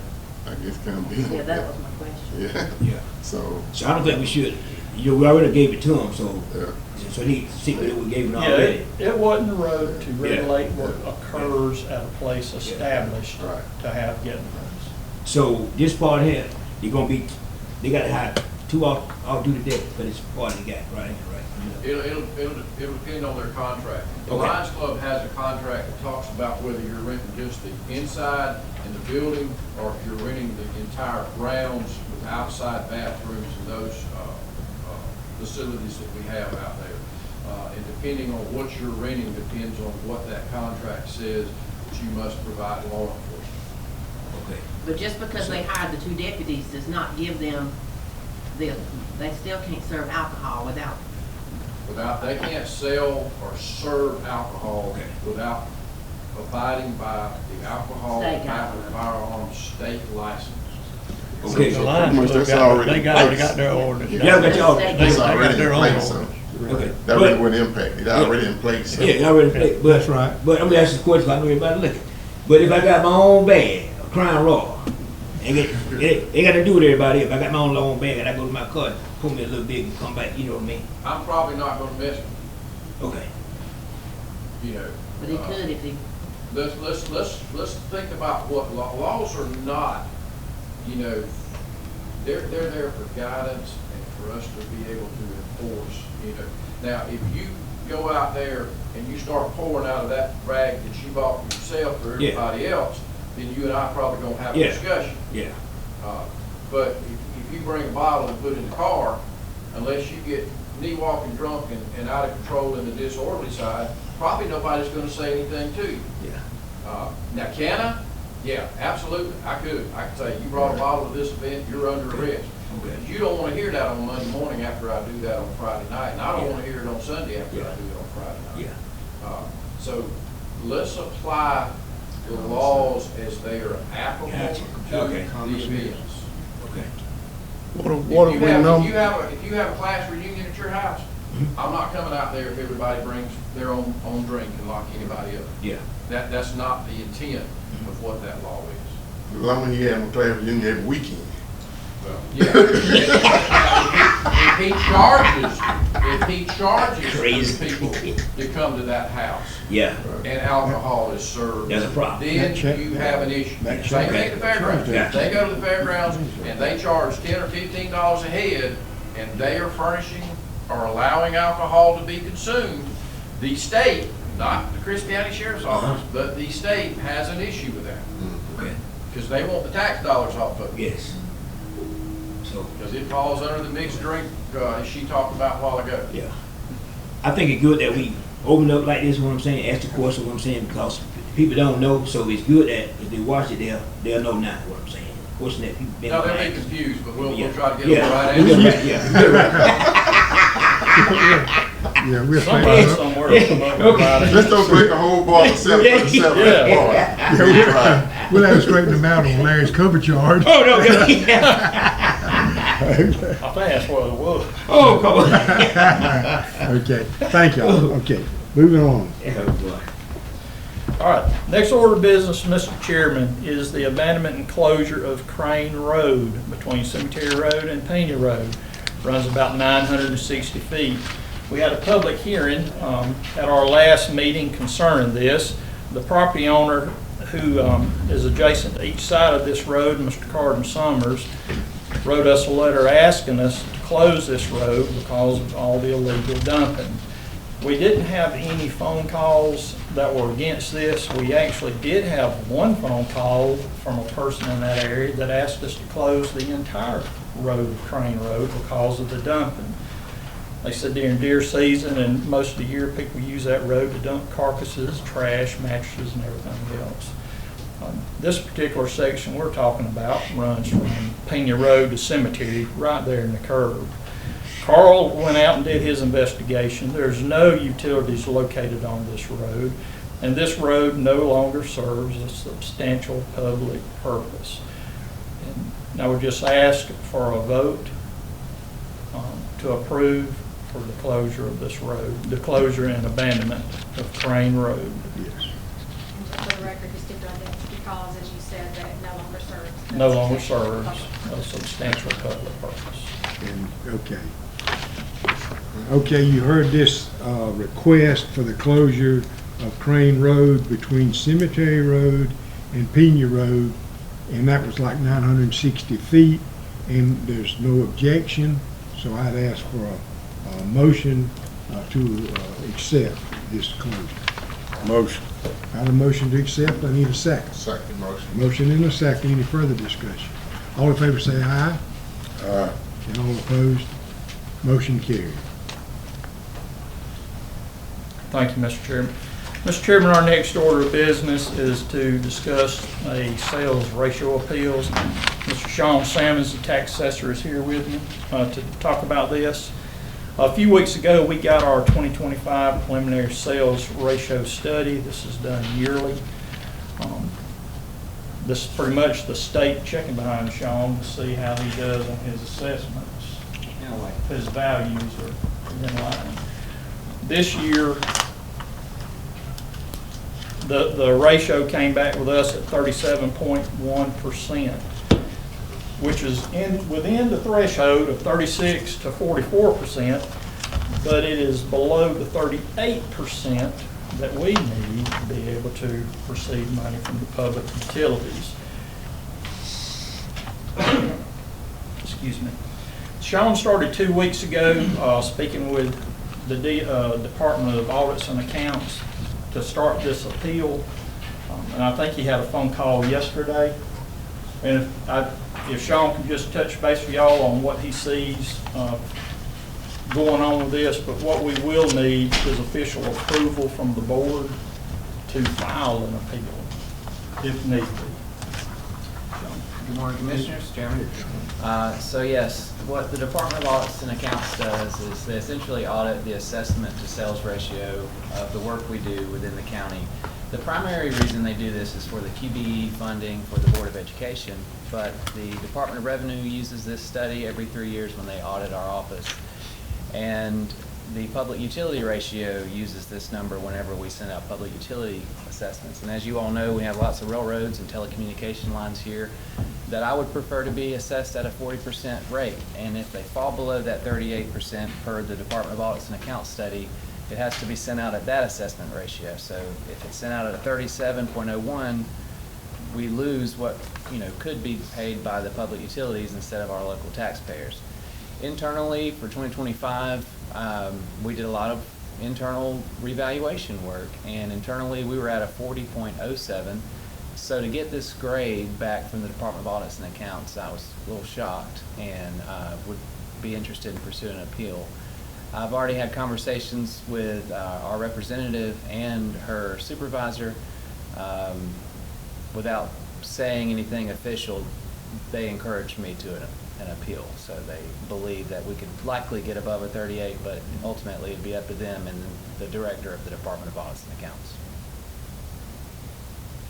I guess kind of be. Yeah, that was my question. Yeah, Yeah. so, So I don't think we should, we already gave it to them, so, yeah. so he, see what we gave them Yeah, already. it wasn't a road to regulate what occurs at a place established Right. to have gatherings. So this part here, they gotta have two all duty there for this part they got, right? It'll depend on their contract. The Okay. Lions Club has a contract that talks about whether you're renting just the inside in the building or if you're renting the entire grounds with outside bathrooms and those facilities that we have out there. And depending on what you're renting depends on what that contract says that you must provide law enforcement. Okay. But just because they hired the two deputies does not give them they still can't serve alcohol without, They can't sell or serve alcohol Okay. without abiding by the alcohol State and guidelines. firearms state license. Okay. So The Lions pretty much Club that's got- already They in got place. their ordinance. Yeah, but y'all, They- It's They got already their in own place, so ordinance. okay. That really wouldn't impact it, already in place. so- Yeah, already played, but. That's right. But I'm gonna ask you a question, I know everybody looking. But if I got my own bag, a Crown Royal, ain't got to do with everybody. If I got my own bag and I go to my car, pull me a little bit and come back, you know what I mean? I'm probably not gonna mess with Okay. you, know. but he could if he, Let's think about what laws are not, they're there for guidance and for us to be able to enforce, Now, if you go out there and you start pouring out of that rag that you bought for yourself or Yeah. everybody else, then you and I probably gonna have a Yeah. discussion. Yeah. But if you bring a bottle and put it in the car, unless you get knee walking drunk and out of control in the disorderly side, probably nobody's gonna say anything to you. Yeah. Now, can I? Yeah, absolutely, I could. I could say, you brought a bottle to this event, you're under arrest. Okay. But you don't wanna hear that on Monday morning after I do that on Friday night, and I don't Yeah. wanna hear it on Sunday after I Yeah. do it on Friday night. Yeah. So let's apply the laws as they are applicable Gotcha. to Okay. the events. Okay. What If if you we have- know? If you have a class reunion at your house, I'm not coming out there if everybody brings their own drink and lock anybody up. Yeah. That's not the intent of what that law is. As long as you have a class reunion every weekend. Yeah. If he charges Crazy. the people to come to that house Yeah. and alcohol is served, There's a problem. then That check- you have an issue. that Same check- thing at the fairgrounds. If Gotcha. they go to the fairgrounds and they charge $10 or $15 a head and they are furnishing or allowing alcohol to be consumed, the state, not the Chris County Sheriff's Office, but the state has an issue with that. Okay. Because they want the tax dollars off of it. Yes. So, Because it falls under the mixed drink, as she talked about a while ago. yeah. I think it's good that we open up like this, what I'm saying, ask the question, what I'm saying, because people don't know, so it's good that if they watch it, they'll know now what I'm saying. Question that people been No, they'll be asking. confused, but we'll Yeah. try to get Yeah. them the right We'll answer. get right, yeah, we'll get right. Yeah, we'll Somebody find out. somewhere will come up with Let's it. don't drink a whole bottle of 737 Yeah. We'll have to straighten them out on Larry's cover charge. Oh, no, yeah. I think that's what it was. Oh, come on. Okay, thank y'all. Okay, moving on. Oh, boy. All right, next order of business, Mr. Chairman, is the abandonment and closure of Crane Road between Cemetery Road and Pena Road. Runs about 960 feet. We had a public hearing at our last meeting concerning this. The property owner who is adjacent to each side of this road, Mr. Carden Summers, wrote us a letter asking us to close this road because of all the illegal dumping. We didn't have any phone calls that were against this. We actually did have one phone call from a person in that area that asked us to close the entire road, Crane Road, because of the dumping. They said during deer season and most of the year, people use that road to dump carcasses, trash, mattresses, and everything else. This particular section we're talking about runs from Pena Road to Cemetery, right there in the curve. Carl went out and did his investigation. There's no utilities located on this road, and this road no longer serves a substantial public purpose. And I would just ask for a vote to approve for the closure of this road, the closure and abandonment of Crane Road. Yes. And just for the record, just stipulate that because, as you said, that it no longer serves. No longer serves a substantial public purpose. And, okay. Okay, you heard this request for the closure of Crane Road between Cemetery Road and Pena Road, and that was like 960 feet, and there's no objection, so I'd ask for a motion to accept this closure. Motion. I have a motion to accept, I need a second. Second motion. Motion and a second, any further discussion? All in favor say aye. Aye. And all opposed, motion carried. Thank you, Mr. Chairman. Mr. Chairman, our next order of business is to discuss a sales ratio appeals. Mr. Sean Sammons, the tax assessor, is here with me to talk about this. A few weeks ago, we got our 2025 preliminary sales ratio study. This is done yearly. This is pretty much the state checking behind Sean to see how he does on his assessments. If his values are in line. This year, the ratio came back with us at 37.1%, which is within the threshold of 36 to 44%, but it is below the 38% that we need to be able to receive money from the public utilities. Excuse me. Sean started 2 weeks ago speaking with the Department of Audits and Accounts to start this appeal, and I think he had a phone call yesterday. And if Sean can just touch base with y'all on what he sees going on with this, but what we will need is official approval from the board to file an appeal, if need be. Good morning, Commissioners, Chairman. So yes, what the Department of Audits and Accounts does is they essentially audit the assessment to sales ratio of the work we do within the county. The primary reason they do this is for the QBE funding for the Board of Education, but the Department of Revenue uses this study every 3 years when they audit our office. And the public utility ratio uses this number whenever we send out public utility assessments. And as you all know, we have lots of railroads and telecommunication lines here that I would prefer to be assessed at a 40% rate. And if they fall below that 38% per the Department of Audits and Accounts study, it has to be sent out at that assessment ratio. So if it's sent out at a 37.01, we lose what could be paid by the public utilities instead of our local taxpayers. Internally, for 2025, we did a lot of internal revaluation work, and internally we were at a 40.07. So to get this grade back from the Department of Audits and Accounts, I was a little shocked and would be interested in pursuing an appeal. I've already had conversations with our representative and her supervisor. Without saying anything official, they encouraged me to an appeal. So they believe that we could likely get above a 38, but ultimately it'd be up to them and the director of the Department of Audits and Accounts.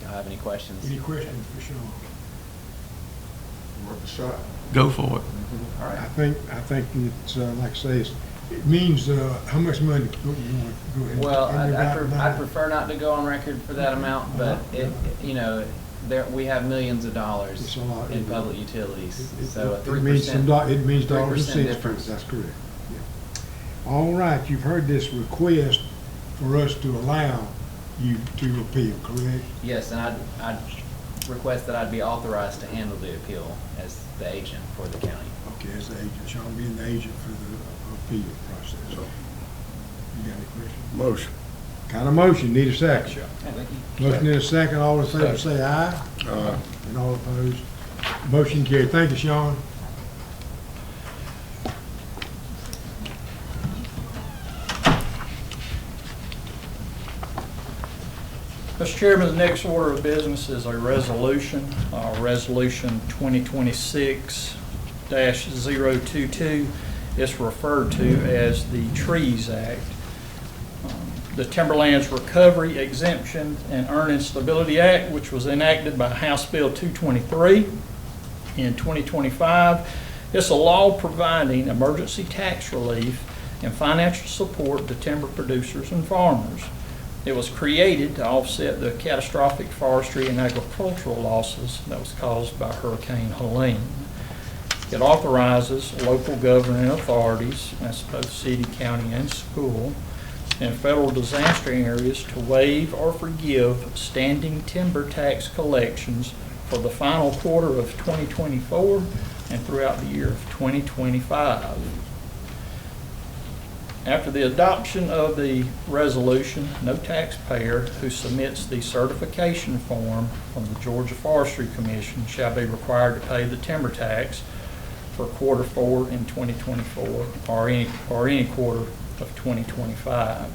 Do you have any questions? Any questions for Sean? Worth a shot. Go for it. All right. I think it's, like I say, it's it means, how much money, you want to go ahead? Well, Tell me about I that. prefer not to go on record for that amount, but you know, we have millions of dollars It's a lot. in public utilities, so a It means some 3%. it means dollars and 3% cents for us, difference. that's correct. Yeah. All right, you've heard this request for us to allow you to appeal, correct? Yes, and I'd request that I'd be authorized to handle the appeal as the agent for the county. Okay, as the agent, Sean being the agent for the appeal process. You got any questions? Motion. Got a motion, need a second. Sure. Motion in a second, all in favor say aye. And all opposed. Motion carried. Thank you, Sean. Mr. Chairman, the next order of business is a resolution, Resolution 2026-022. It's referred to as the Trees Act. The Timberlands Recovery Exemption and Earning Stability Act, which was enacted by House Bill 223 in 2025. It's a law providing emergency tax relief and financial support to timber producers and farmers. It was created to offset the catastrophic forestry and agricultural losses that was caused by Hurricane Helene. It authorizes local governing authorities, that's both city, county, and school, in federal disaster areas to waive or forgive standing timber tax collections for the final quarter of 2024 and throughout the year of 2025. After the adoption of the resolution, no taxpayer who submits the certification form from the Georgia Forestry Commission shall be required to pay the timber tax for quarter 4 in 2024 or any quarter of 2025.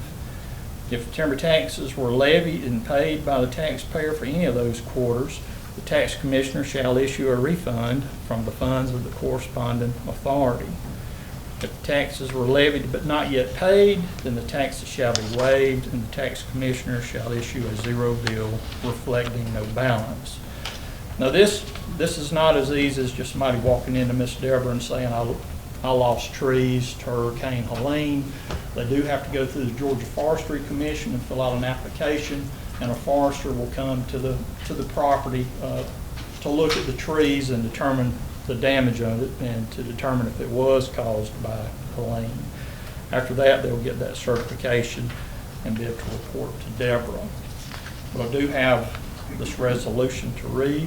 If timber taxes were levied and paid by the taxpayer for any of those quarters, the tax commissioner shall issue a refund from the funds of the corresponding authority. If the taxes were levied but not yet paid, then the taxes shall be waived and the tax commissioner shall issue a zero bill reflecting no balance. Now this is not as easy as just somebody walking into Miss Deborah and saying, I lost trees to Hurricane Helene. They do have to go through the Georgia Forestry Commission and fill out an application, and a forester will come to the property to look at the trees and determine the damage of it and to determine if it was caused by Helene. After that, they'll get that certification and be able to report to Deborah. But I do have this resolution to read.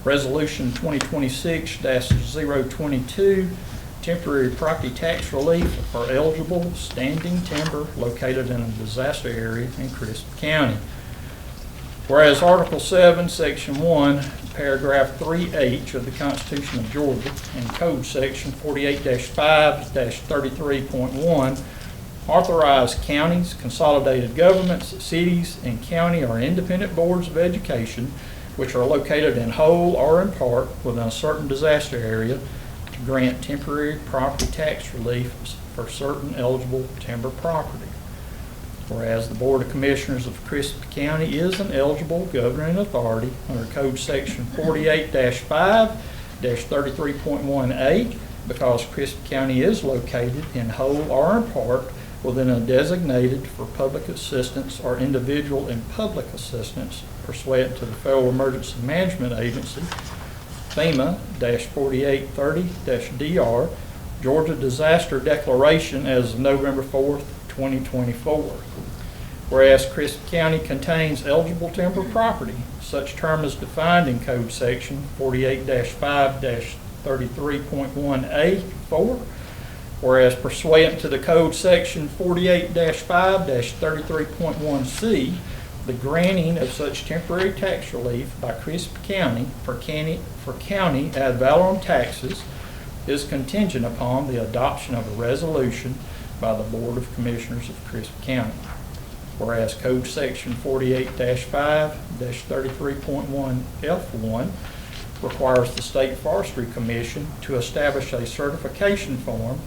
Resolution 2026-022, temporary property tax relief for eligible standing timber located in a disaster area in Crisp County. Whereas Article 7, Section 1, Paragraph 3H of the Constitution of Georgia and Code Section 48-5-33.1 authorize counties, consolidated governments, cities, and county or independent boards of education which are located in whole or in part within a certain disaster area to grant temporary property tax relief for certain eligible timber property. Whereas the Board of Commissioners of Crisp County is an eligible governing authority under Code Section 48-5-33.1A because Crisp County is located in whole or in part within a designated for public assistance or individual in public assistance pursuant to the Federal Emergency Management Agency, FEMA-4830-DR, Georgia Disaster Declaration as of November 4th, 2024. Whereas Crisp County contains eligible timber property, such term is defined in Code Section 48-5-33.1A4. Whereas pursuant to the Code Section 48-5-33.1C, the granting of such temporary tax relief by Crisp County for county ad valorem taxes is contingent upon the adoption of a resolution by the Board of Commissioners of Crisp County. Whereas Code Section 48-5-33.1F1 requires the State Forestry Commission to establish a certification form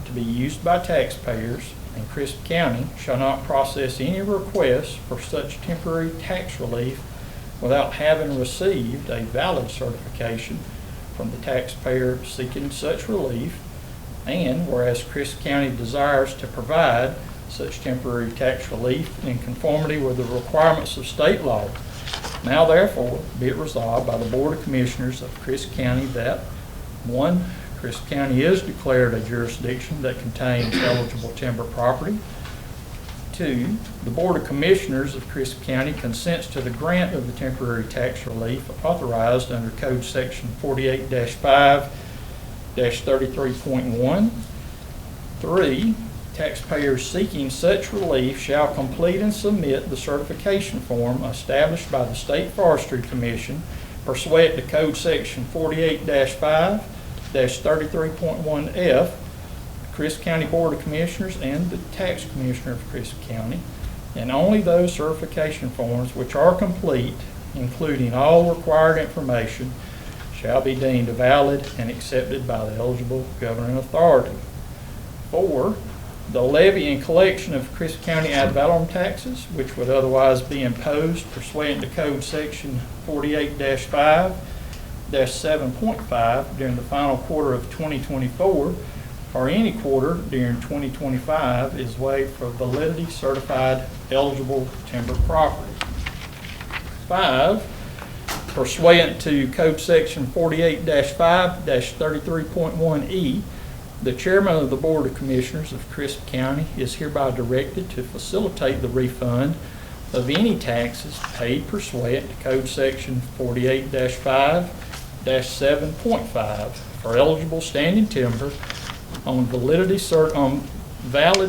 to be used by taxpayers, and Crisp County shall not process any requests for such temporary tax relief without having received a valid certification from the taxpayer seeking such relief And whereas Crisp County desires to provide such temporary tax relief in conformity with the requirements of state law, now therefore be it resolved by the Board of Commissioners of Crisp County that, 1, Crisp County is declared a jurisdiction that contains eligible timber property. 2, the Board of Commissioners of Crisp County consents to the grant of the temporary tax relief authorized under Code Section 48-5-33.1. 3, taxpayers seeking such relief shall complete and submit the certification form established by the State Forestry Commission pursuant to Code Section 48-5-33.1F, Crisp County Board of Commissioners and the Tax Commissioner of Crisp County, and only those certification forms which are complete, including all required information, shall be deemed valid and accepted by the eligible governing authority. 4, the levy and collection of Crisp County ad valorem taxes, which would otherwise be imposed pursuant to Code Section 48-5-7.5 during the final quarter of 2024, or any quarter during 2025, is waived for validity certified eligible timber property. 5, pursuant to Code Section 48-5-33.1E, the Chairman of the Board of Commissioners of Crisp County is hereby directed to facilitate the refund of any taxes paid pursuant to Code Section 48-5-7.5 for eligible standing timber on valid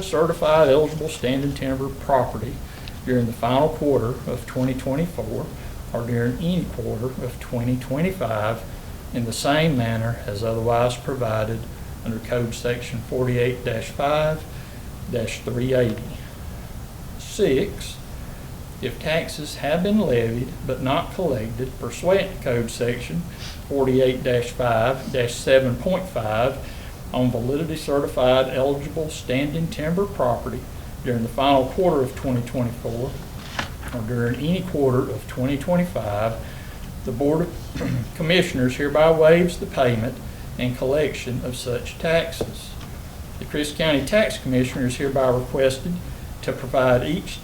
certified eligible standing timber property during the final quarter of 2024 or during any quarter of 2025 in the same manner as otherwise provided under Code Section 48-5-380. 6, if taxes have been levied but not collected pursuant to Code Section 48-5-7.5 on validity certified eligible standing timber property during the final quarter of 2024 or during any quarter of 2025, the Board of Commissioners hereby waives the payment and collection of such taxes. The Crisp County Tax Commissioner is hereby requested to provide each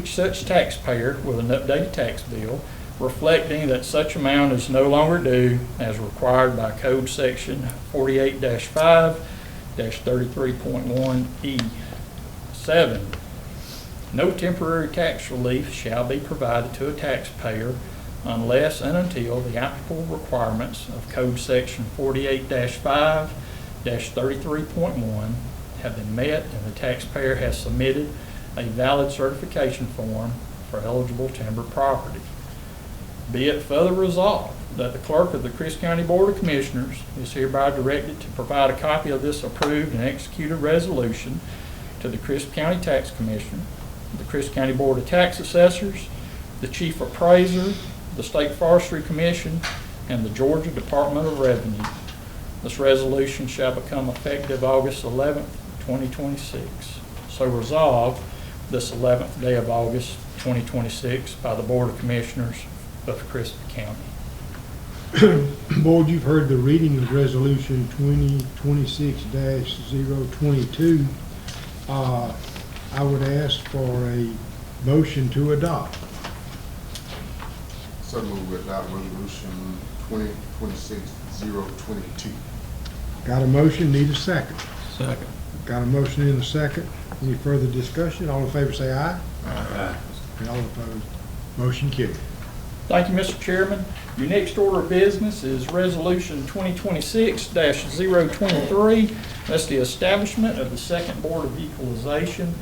such taxpayer with an updated tax bill reflecting that such amount is no longer due as required by Code Section 48-5-33.1E. 7, no temporary tax relief shall be provided to a taxpayer unless and until the applicable requirements of Code Section 48-5-33.1 have been met and the taxpayer has submitted a valid certification form for eligible timber property. Be it further resolved that the clerk of the Crisp County Board of Commissioners is hereby directed to provide a copy of this approved and executed resolution to the Crisp County Tax Commissioner, the Crisp County Board of Tax Assessors, the Chief Appraiser, the State Forestry Commission, and the Georgia Department of Revenue. This resolution shall become effective August 11th, 2026. So resolved this 11th day of August, 2026 by the Board of Commissioners of Crisp County. Board, you've heard the reading of Resolution 2026-022. I would ask for a motion to adopt. So move with adopt resolution 2026-022. Got a motion, need a second. Second. Got a motion and a second. Any further discussion? All in favor say aye. Aye. And all opposed, motion carried. Thank you, Mr. Chairman. Your next order of business is Resolution 2026-023. That's the establishment of the Second Board of Equalization.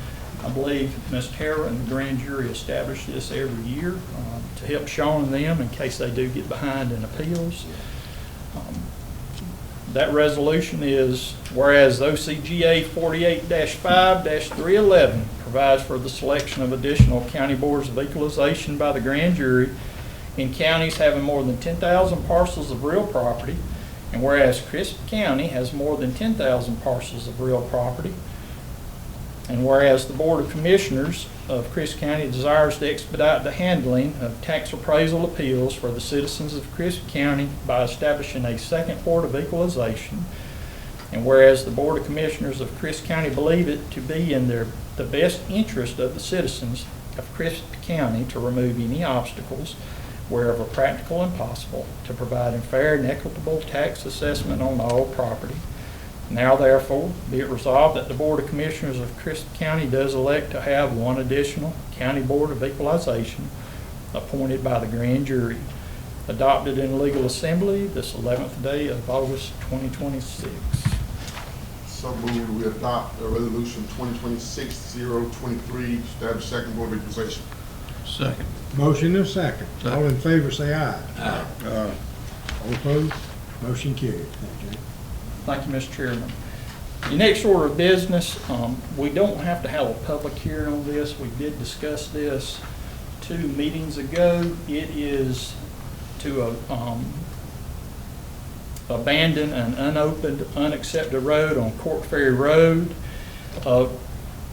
I believe Ms. Tara and the grand jury establish this every year to help Sean and them in case they do get behind in appeals. That resolution is, whereas OCGA 48-5-311 provides for the selection of additional county boards of equalization by the grand jury in counties having more than 10,000 parcels of real property, and whereas Crisp County has more than 10,000 parcels of real property, and whereas the Board of Commissioners of Crisp County desires to expedite the handling of tax appraisal appeals for the citizens of Crisp County by establishing a second Board of Equalization, And whereas the Board of Commissioners of Crisp County believe it to be in the best interest of the citizens of Crisp County to remove any obstacles wherever practical and possible to provide a fair and equitable tax assessment on all property. Now therefore, be it resolved that the Board of Commissioners of Crisp County does elect to have one additional County Board of Equalization appointed by the grand jury, adopted in legal assembly this 11th day of August 2026. So moved, we adopt resolution 2026-023, establish second board of equalization. Second. Motion and second. All in favor, say aye. Aye. All opposed? Motion carried. Thank you. Thank you, Mr. Chairman. The next order of business, we don't have to have a public hearing on this. We did discuss this 2 meetings ago. It is to abandon an unopened, unaccepted road on Court Ferry Road.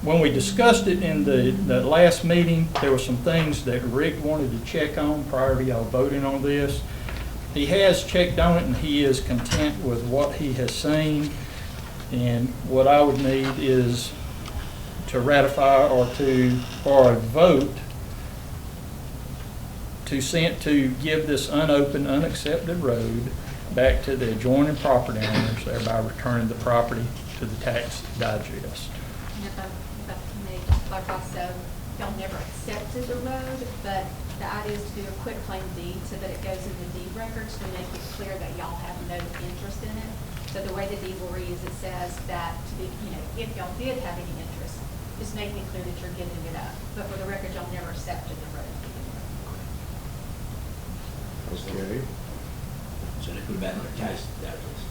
When we discussed it in the last meeting, there were some things that Rick wanted to check on prior to y'all voting on this. He has checked on it and he is content with what he has seen. And what I would need is to ratify or a vote to give this unopened, unaccepted road back to the adjoining property owners, thereby returning the property to the tax digest. And if I may just clarify, so y'all never accepted the road, but the idea is to do a quick claim deed so that it goes in the deed records to make it clear that y'all have no interest in it. So the way the deed will read is it says that to be, if y'all did have any interest, just make it clear that you're giving it up. But for the record, y'all never accepted the road. Okay. So they put it back on the tax digest.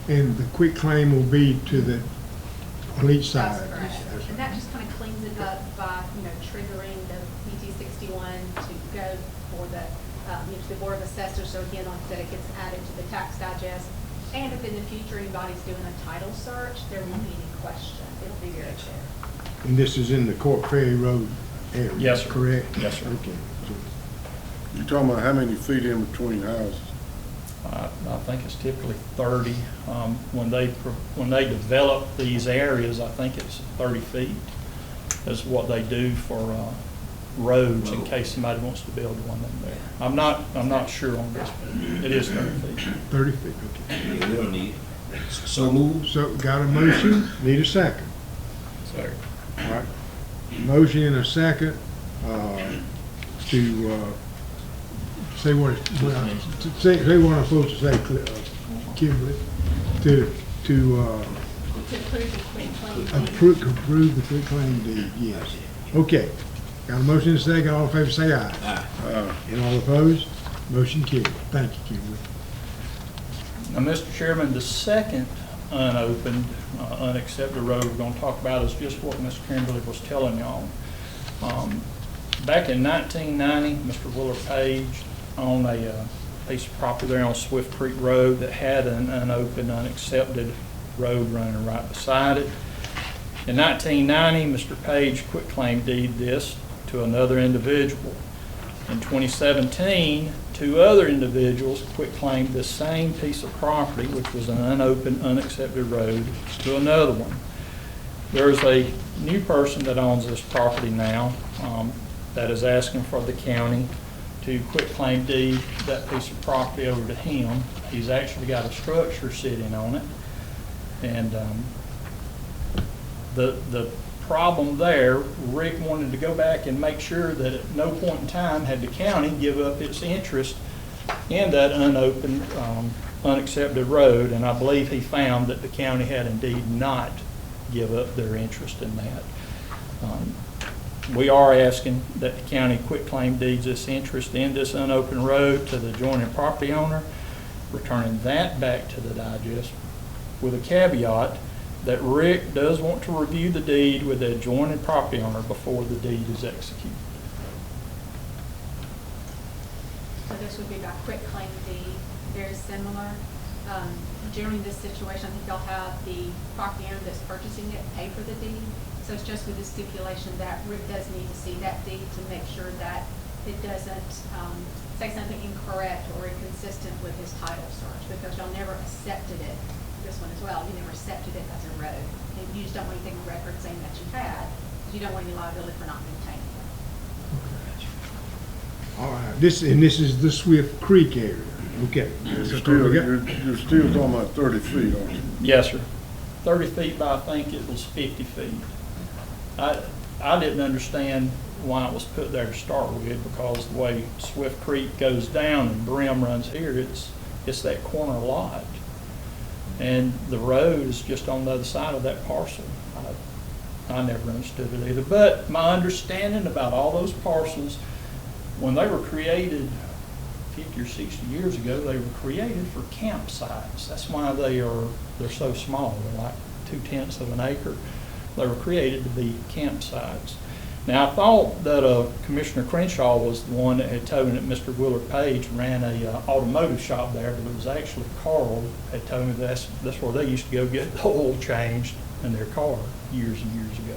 And the quick claim will be to the, on each side. That's correct. And that just kind of cleans it up by, triggering the PT 61 to go for the, to the Board of Assessors. So again, like I said, it gets added to the tax digest. And if in the future anybody's doing a title search, there won't be any question. It'll be very clear. And this is in the Court Ferry Road area? Yes, sir. Correct? Yes, sir. Okay. You talking about how many feet in between houses? I think it's typically 30. When they develop these areas, I think it's 30 feet is what they do for roads in case somebody wants to build one in there. I'm not sure on this, but it is 30 feet. 30 feet, okay. Yeah, we don't need it. So moved. So got a motion, need a second. Second. All right. Motion and a second to say what, say what I'm supposed to say, Kimberly, to approve the quick claim deed, yes. Okay. Got a motion and a second, all in favor say aye. Aye. And all opposed? Motion carried. Thank you, Kimberly. Now, Mr. Chairman, the second unopened, unaccepted road we're going to talk about is just what Ms. Kimberly was telling y'all. Back in 1990, Mr. Willard Page owned a piece of property there on Swift Creek Road that had an unopened, unaccepted road running right beside it. In 1990, Mr. Page quitclaim deeded this to another individual. In 2017, 2 other individuals quitclaimed this same piece of property, which was an unopened, unaccepted road, to another one. There's a new person that owns this property now that is asking for the county to quitclaim deed that piece of property over to him. He's actually got a structure sitting on it. And the problem there, Rick wanted to go back and make sure that at no point in time had the county give up its interest in that unopened, unaccepted road, and I believe he found that the county had indeed not give up their interest in that. We are asking that the county quitclaim deeds this interest in this unopened road to the adjoining property owner, returning that back to the digest with a caveat that Rick does want to review the deed with the adjoining property owner before the deed is executed. So this would be by quitclaim deed, very similar. During this situation, I think y'all have the property owner that's purchasing it pay for the deed. So it's just with the stipulation that Rick does need to see that deed to make sure that it doesn't say something incorrect or inconsistent with his title search, because y'all never accepted it this one as well, you never accepted it as a road. And you just don't want anything on record saying that you had, because you don't want any liability for not maintaining it. All right, this is the Swift Creek area, okay. So You're still talking about 30 feet, aren't you? Yes, sir. 30 feet by, I think it was 50 feet. I didn't understand why it was put there to start with, because the way Swift Creek goes down and Brim runs here, it's that corner lot. And the road is just on the other side of that parcel. I never understood it either. But my understanding about all those parcels, when they were created 50 or 60 years ago, they were created for campsites. That's why they're so small. They're like 0.2 of an acre. They were created to be campsites. Now, I thought that Commissioner Crenshaw was the one that had told me that Mr. Willard Page ran a automotive shop there, but it was actually Carl had told me that's where they used to go get the oil changed in their car years and years ago.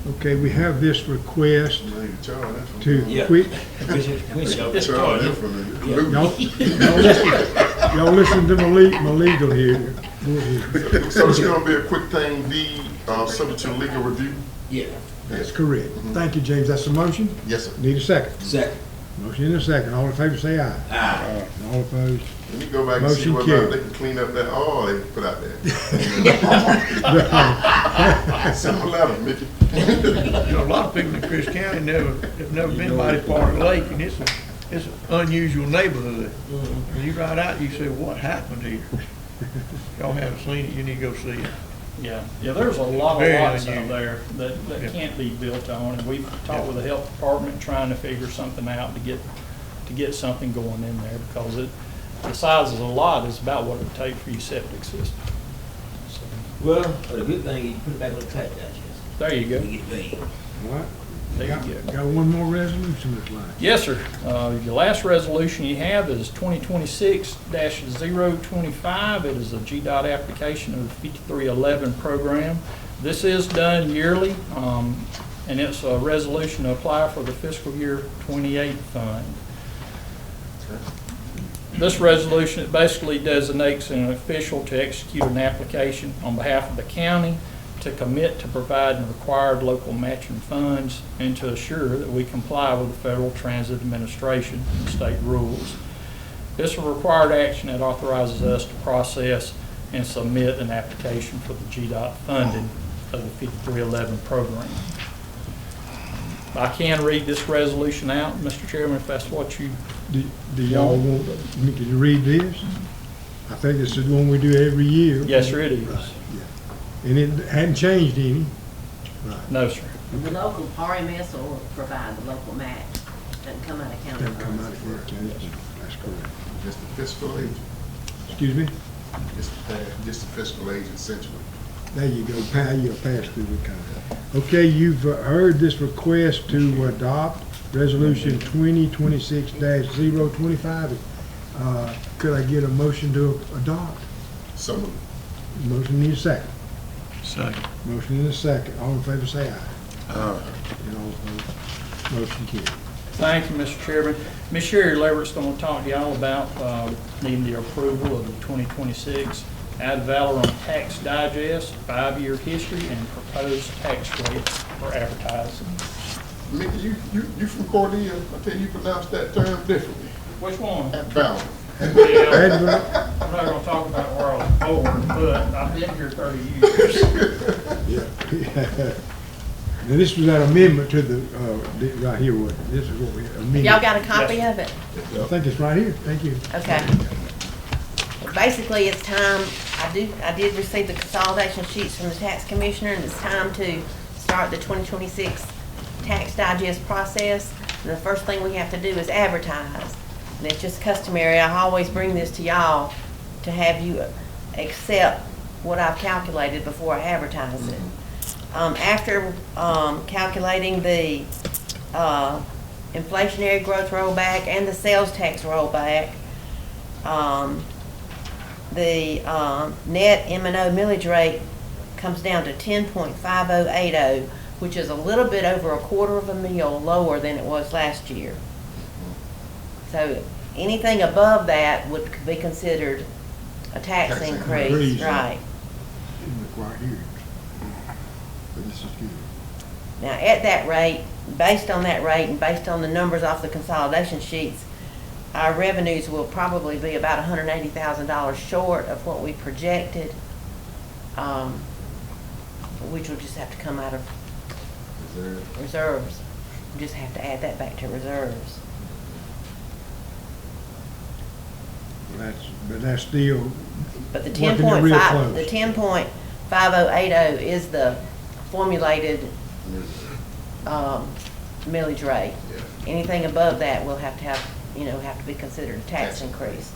Okay, we have this request Man, you charge that from to Yeah. quit. Charge that from the Y'all listen to my legal here. Go ahead. So it's gonna be a quick thing, subject to legal review? Yeah. That's correct. Thank you, James. That's the motion. Yes, sir. Need a second. Second. Motion and a second. All in favor say aye. Aye. All opposed. Let me go back and see Motion whether or not carried. they can clean up that oil they put out there. Send them a letter, Mickey. You know, a lot of people in Chris County have never been by this part of the lake, and it's an unusual neighborhood. When you ride out, you say, what happened here? Y'all haven't seen it, you need to go see it. Yeah, there's a lot of Very lots out unusual. there that Yeah. can't be built on, and we've talked with the health department trying to figure something out to get something going in there, because the size of the lot is about what it would take for your septic system. So, Well, the good thing is you put it back on the tax digest. there you go. We get paid. All right. There you go. Got one more resolution this line. Yes, sir. Your last resolution you have is 2026-025. It is a GDOT application of the 5311 program. This is done yearly, and it's a resolution to apply for the fiscal year 28 fund. This resolution, it basically designates an official to execute an application on behalf of the county to commit to providing required local matching funds and to assure that we comply with the Federal Transit Administration and state rules. This is a required action that authorizes us to process and submit an application for the GDOT funding of the 5311 program. I can read this resolution out, Mr. Chairman, if that's what you... Do y'all want me to read this? I think this is one we do every year. Yes, sir, it is. Right, yeah. And it hadn't changed any. Right. No, sir. The local RMS will provide the local match, doesn't come out of county Doesn't come out funds. of here, okay, that's correct. Just the fiscal agent, Excuse me? just the fiscal agent essentially. There you go, you'll pass through the contract. Okay, you've heard this request to adopt Resolution 2026-025. Could I get a motion to adopt? So moved. Motion needs a second. Second. Motion in a second. All in favor say aye. Aye. And all opposed, motion carried. Thank you, Mr. Chairman. Ms. Sherry Leverrett's going to talk to y'all about needing the approval of the 2026 Ad Valorem Tax Digest, 5-year history, and proposed tax rates for advertising. Mickey, you from Cordelia, I tell you pronounce that term differently. Which one? At Valor. Yeah, I'm not going to talk about where I was born, but I've been here 30 years. Yeah. Now, this was that amendment to the, right here, this is what we amended. Y'all got a copy of it? I think it's right here, thank you. Okay. Basically, it's time, I did receive the consolidation sheets from the tax commissioner, and it's time to start the 2026 tax digest process. And the first thing we have to do is advertise. And it's just customary, I always bring this to y'all to have you accept what I've calculated before I advertise it. After calculating the inflationary growth rollback and the sales tax rollback, the net M&O millage rate comes down to 10.5080, which is a little bit over a quarter of a mil lower than it was last year. So anything above that would be considered a tax Tax increase, increase. right. Didn't require hearings. But this is good. Now, at that rate, based on that rate and based on the numbers off the consolidation sheets, our revenues will probably be about $180,000 short of what we projected, which will just have to come out of reserves. We just have to add that back to reserves. But that's still But the working it real 10.5, close. the 10.5080 is the formulated millage rate. Yeah. Anything above that will have to have to be considered a tax increase.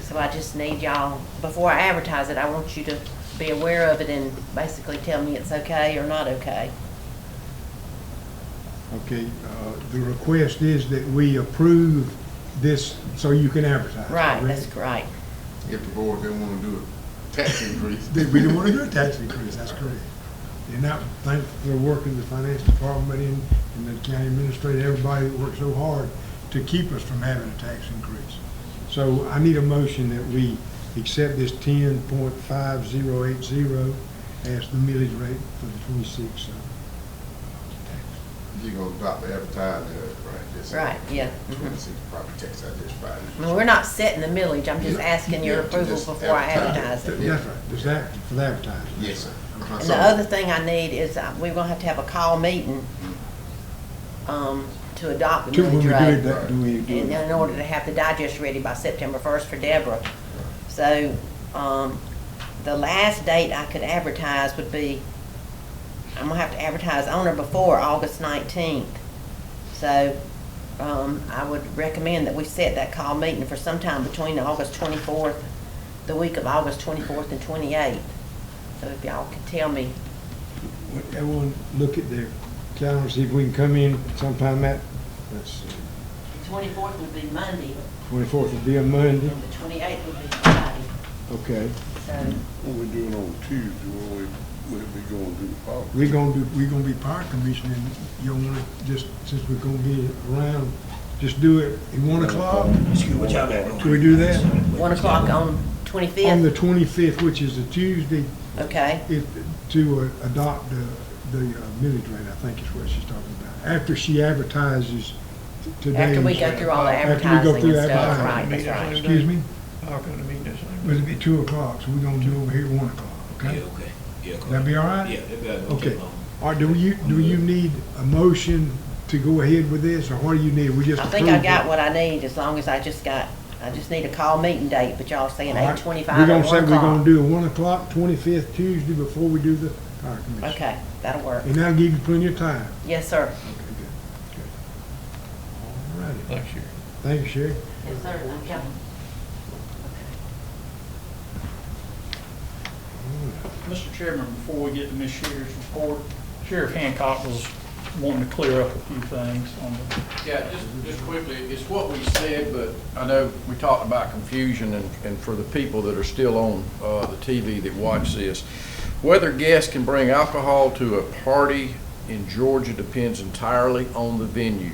So I just need y'all, before I advertise it, I want you to be aware of it and basically tell me it's okay or not okay. Okay, the request is that we approve this so you can advertise. Right, correct? that's right. If the board didn't wanna do a tax increase. We don't want to do a tax increase, that's correct. And I thank for working the finance department and the county administrator, everybody that worked so hard to keep us from having a tax increase. So I need a motion that we accept this 10.5080 as the millage rate for the 26 tax. You're gonna adopt the advertising, right? Just- Right, yeah. 26 property tax, I just filed. I mean, we're not setting the millage, I'm just asking your Yeah, to approval just before I advertise. advertise it. That's right, just that, for the advertising. Yes, sir. And the other thing I need is, we're gonna have a call meeting, to adopt the Two, when we millage do rate. it, that, do we do And it? in order to have the digest ready by September 1st for Deborah. So, the last date I could advertise would be, I'm gonna have to advertise on or before August 19th. So, I would recommend that we set that call meeting for sometime between August 24th, the week of August 24th and 28th. So if y'all could tell me, Everyone look at their calendar, see if we can come in sometime let's see, the 24th would be Monday, 24th would be a Monday, and the 28th would be Friday. okay. So, What we doing on Tuesday, when we going to do the politics? We're gonna be power commissioner, and you wanna just, since we're gonna be around, just do it at 1 o'clock? What y'all got going? Can we do that? 1 o'clock on On the 25th, 25th, which is a Tuesday, okay? to adopt the millage rate, I think is what she's talking about. After she advertises today. After we go through all the After we go advertising through and stuff, advertising. right, that's right. Excuse me? How can the meeting this Well, it'll be 2 o'clock, so we're gonna do over here at 1 o'clock, Yeah, okay? okay. Yeah, go That be all right? Yeah, that'd be all right. Okay. All right, do you need a motion to go ahead with this, or what do you need? We just I think I approve got it? what I need, as long as I just need a call meeting date, but y'all saying All right. 8:25 We're or gonna 1 say we're gonna o'clock. do a 1 o'clock, 25th Tuesday before we do the fire commission. Okay, that'll work. And that'll give you plenty of time. Yes, sir. Okay, good, good. All righty. Thanks, Sherry. Thank you, Sherry. Yes, sir. Okay. Mr. Chairman, before we get to Ms. Sherry's report, Sheriff Hancock was wanting to clear up a few things on the. Yeah, just quickly, it's what we said, but I know we talked about confusion, and for the people that are still on the TV that watch this, whether guests can bring alcohol to a party in Georgia depends entirely on the venue.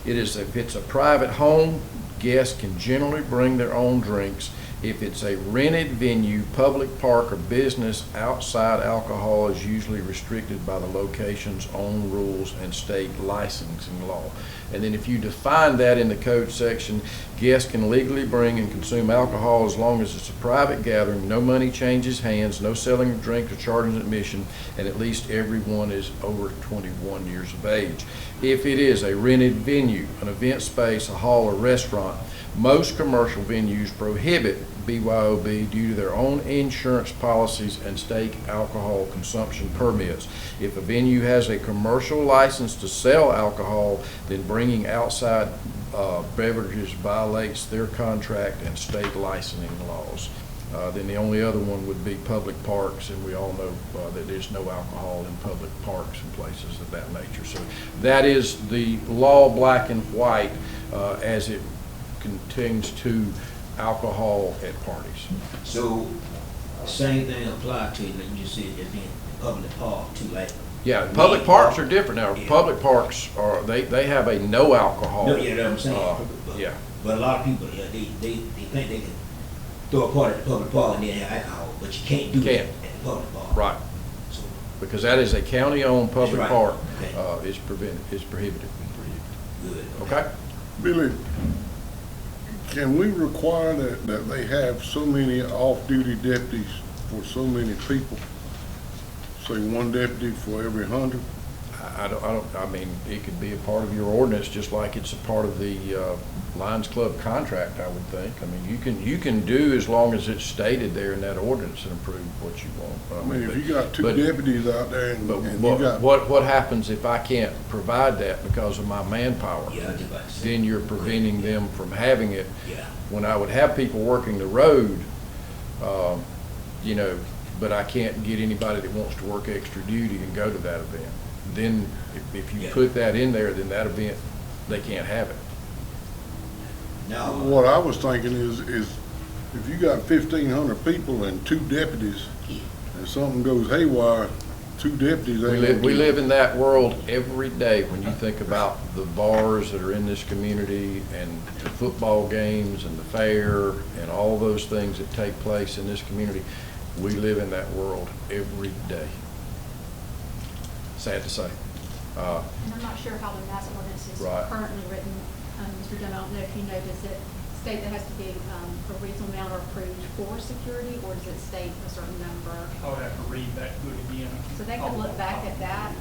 If it's a private home, guests can generally bring their own drinks. If it's a rented venue, public park, or business, outside alcohol is usually restricted by the location's own rules and state licensing law. And then if you define that in the code section, guests can legally bring and consume alcohol as long as it's a private gathering, no money changes hands, no selling of drink or charging admission, and at least everyone is over 21 years of age. If it is a rented venue, an event space, a hall, or restaurant, most commercial venues prohibit BYOB due to their own insurance policies and state alcohol consumption permits. If a venue has a commercial license to sell alcohol, then bringing outside beverages violates their contract and state licensing laws. Then the only other one would be public parks, and we all know that there's no alcohol in public parks and places of that nature. So that is the law, black and white, as it continues to alcohol at parties. So, same thing apply to, like you just said, it being public park too, like. Yeah, public parks are different now. Public parks are, they have a no alcohol. No, yeah, that's what I'm saying. Yeah. But a lot of people, yeah, they think they can throw a party at the public park and then have alcohol, but you can't do that Can't. at the public park. Right, So, because that is a county-owned public That's right. park, Okay. is prohibited. good. Okay? Billy, can we require that they have so many off-duty deputies for so many people? Say one deputy for every 100? I mean, it could be a part of your ordinance, just like it's a part of the Lions Club contract, I would think. I mean, you can do as long as it's stated there in that ordinance and approve what you want. I mean, if you got two But- deputies out there and But you got. what happens if I can't provide that because of my manpower? Yeah, I was about to say. Then you're preventing them from having it. Yeah. When I would have people working the road, you know, but I can't get anybody that wants to work extra duty and go to that event. Then if you Yeah. put that in there, then that event, they can't have it. Now, What I was thinking is if you got 1,500 people and two deputies, and something goes haywire, two deputies ain't gonna We do live it. in that world every day when you think about the bars that are in this community and the football games and the fair and all those things that take place in this community. We live in that world every day. Sad to say. And I'm not sure how the mass ordinance is Right. currently written. Mr. Dunn, I don't know if you know, does it state that has to be a reasonable amount or approved for security, or does it state a certain number? I would have to read that good again. So they could look back at that.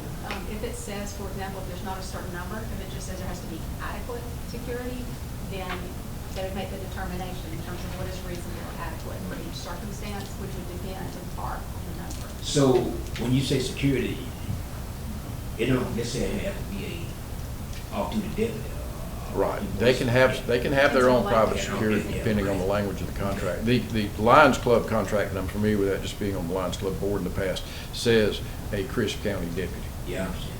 If it says, for example, if there's not a certain number, if it just says there has to be adequate security, then they would make the determination in terms of what is reasonable or adequate for each circumstance, which would depend in part on the number. so when you say security, it don't necessarily have to be a off-duty deputy. Right. They can have their own private security depending on the language of the contract. The Lions Club contract, and I'm familiar with that just being on the Lions Club board in the past, says a Crisp County deputy. Yeah, I understand.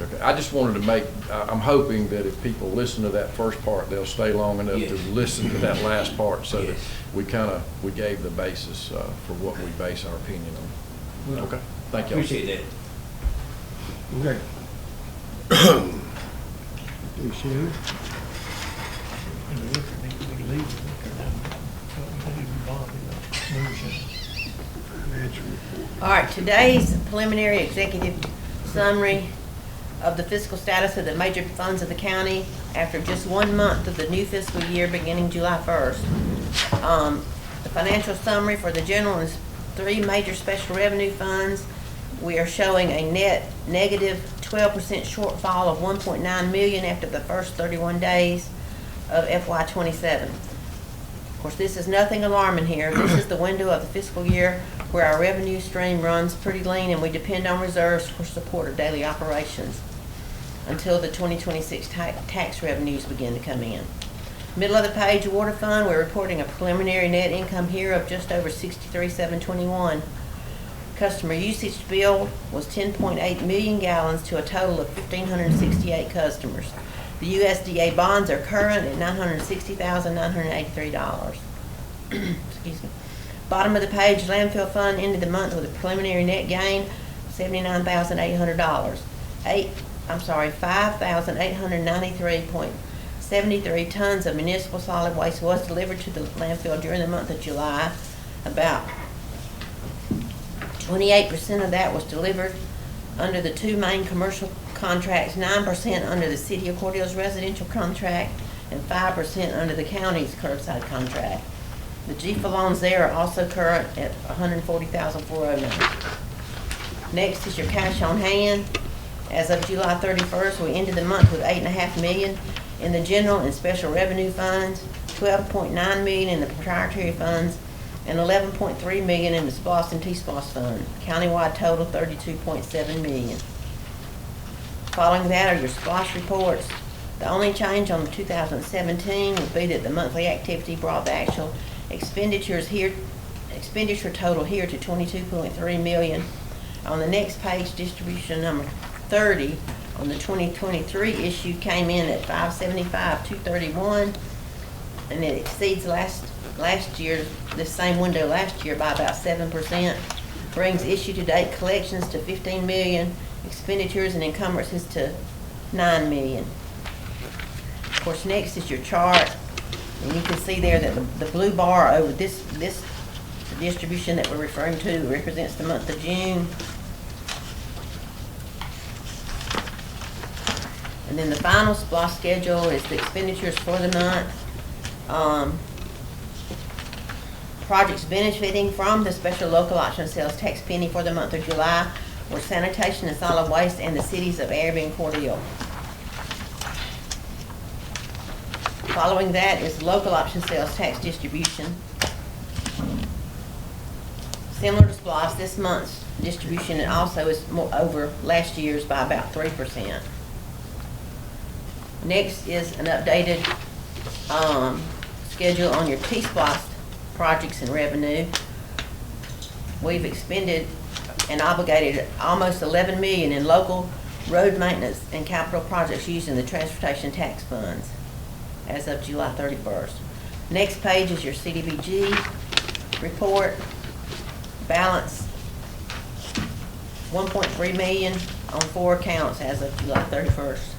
Okay, I just wanted to make, I'm hoping that if people listen to that first part, they'll stay long enough to Yes. listen to that last part, so that Yes. we gave the basis for what we base our opinion on. Well, Okay, thank you. Appreciate that. Okay. Thanks, Shannon. Financial report. All right, today's preliminary executive summary of the fiscal status of the major funds of the county after just 1 month of the new fiscal year beginning July 1st. The financial summary for the general is 3 major special revenue funds. We are showing a net negative 12% shortfall of 1.9 million after the first 31 days of FY '27. Of course, this is nothing alarming here. This is the window of the fiscal year where our revenue stream runs pretty lean and we depend on reserves for support of daily operations until the 2026 tax revenues begin to come in. Middle of the page, water fund, we're reporting a preliminary net income here of just over 63,721. Customer usage bill was 10.8 million gallons to a total of 1,568 customers. The USDA bonds are current at $960,983. Excuse me. Bottom of the page, landfill fund ended the month with a preliminary net gain of $79,800. 5,893.73 tons of municipal solid waste was delivered to the landfill during the month of July. About 28% of that was delivered under the 2 main commercial contracts, 9% under the City of Cordele's residential contract, and 5% under the county's curbside contract. The GFA loans there are also current at $140,409. Next is your cash on hand. As of July 31st, we ended the month with $8.5 million in the general and special revenue funds, $12.9 million in the proprietary funds, and $11.3 million in the SPOS and T-SPOS fund. Countywide total, $32.7 million. Following that are your SPOS reports. The only change on the 2017 would be that the monthly activity brought the actual expenditure total here to $22.3 million. On the next page, distribution number 30 on the 2023 issue came in at $575,231, and it exceeds last year, the same window last year by about 7%, brings issue-to-date collections to $15 million, expenditures and encumbrances to $9 million. Of course, next is your chart. And you can see there that the blue bar over this distribution that we're referring to represents the month of June. And then the final SPLOST schedule is the expenditures for the month. Projects benefiting from the special local option sales tax penny for the month of July were sanitation and solid waste and the cities of Arabi and Cordele. Following that is local option sales tax distribution. Similar to SPLOST, this month's distribution also is more over last year's by about 3%. Next is an updated schedule on your T-SPLOST projects and revenue. We've expended and obligated almost $11 million in local road maintenance and capital projects using the transportation tax funds as of July 31st. Next page is your CDBG report. Balance $1.3 million on 4 accounts as of July 31st.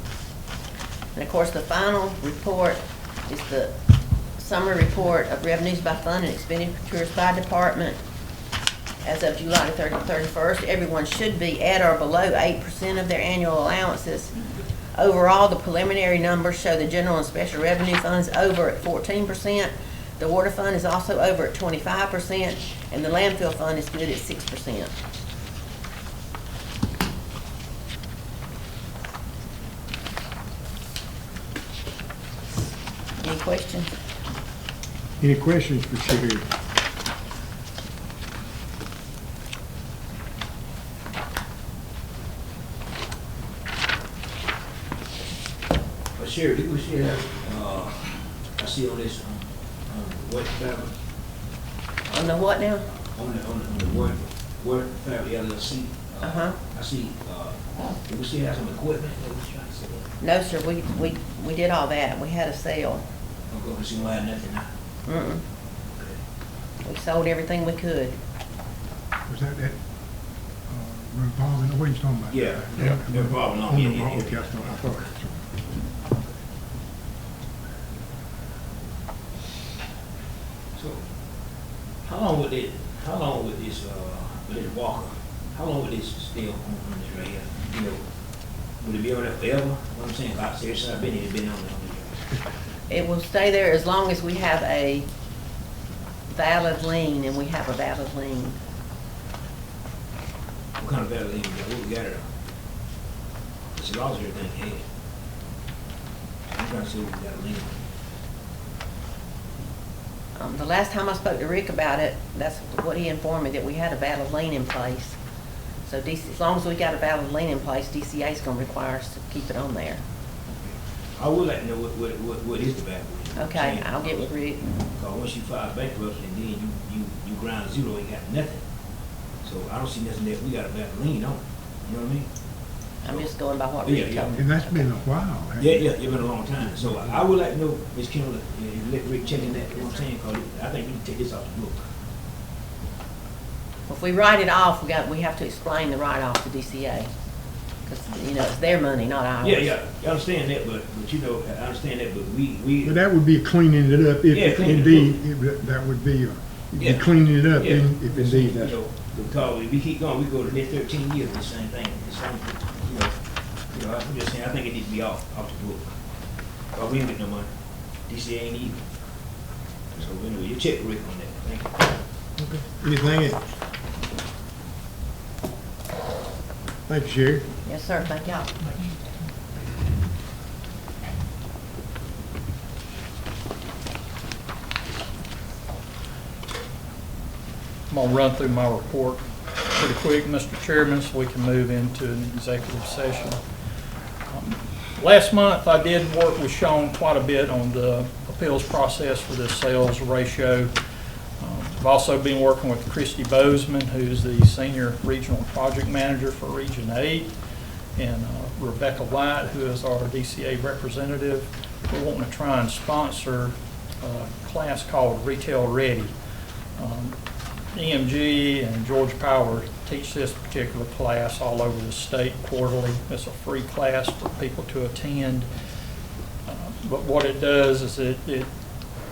And of course, the final report is the summary report of revenues by fund and expenditures by department as of July 31st. Everyone should be at or below 8% of their annual allowances. Overall, the preliminary numbers show the general and special revenue funds over at 14%. The water fund is also over at 25%, and the landfill fund is good at 6%. Any questions? Any questions for Sherry? But Sherry, do we see that, I see on this, what family, On the what now? on the work family LLC, Uh-huh. I see, do we still have some equipment that we're trying to sell? No, sir, we did all that. We had a sale. I'm going to see why nothing now. Mm-mm. We sold everything we could. Was that revolving, what are you talking about? Yeah, Yeah. revolving loan, On yeah, the- yeah, yeah. Okay, I thought. So, how long would this Walker, how long would this stay on this right here? You know, would it be on there forever? What I'm saying, like, seriously, I've been here, been on there. It will stay there as long as we have a valid lien, and we have a valid lien. What kind of valid lien we got? What we got it on? It's a loss everything had. I'm trying to see what we got a lien on. The last time I spoke to Rick about it, that's what he informed me, that we had a valid lien in place. So as long as we got a valid lien in place, DCA is gonna require us to keep it on there. I would like to know what is the valid lien. Okay, I'll get with Rick. Because once you file bankruptcy and then you ground zero, ain't got nothing. So I don't see nothing that we got a valid lien on. You know what I mean? I'm just going by what Yeah, Rick yeah. told me. And that's been a while. hasn't Yeah, it? yeah, it's been a long time. So I would like to know, Ms. Kendall, let Rick check in that, you know what I'm saying? Because I think we can take this off the book. If we write it off, we have to explain the write-off to DCA. Because, you know, it's their money, not ours. Yeah, yeah, I understand that, but you know, I understand that, but we. But that would be cleaning it up, Yeah, if cleaning it indeed, that would be, Yeah. cleaning it up, Yeah. if indeed that's. You know, because if we keep going, we go to the next 13 years, the same thing, the same, you know, I'm just saying, I think it needs to be off the book. Because we ain't get no money. DCA ain't either. So anyway, you check Rick on that, thank you. Anything else? Thank you, Sherry. Yes, sir, thank y'all. I'm gonna run through my report pretty quick, Mr. Chairman, so we can move into an executive session. Last month, I did work with Sean quite a bit on the appeals process for this sales ratio. I've also been working with Christy Bozeman, who's the Senior Regional Project Manager for Region 8, and Rebecca White, who is our DCA representative. We're wanting to try and sponsor a class called Retail Ready. EMG and Georgia Power teach this particular class all over the state quarterly. It's a free class for people to attend. But what it does is it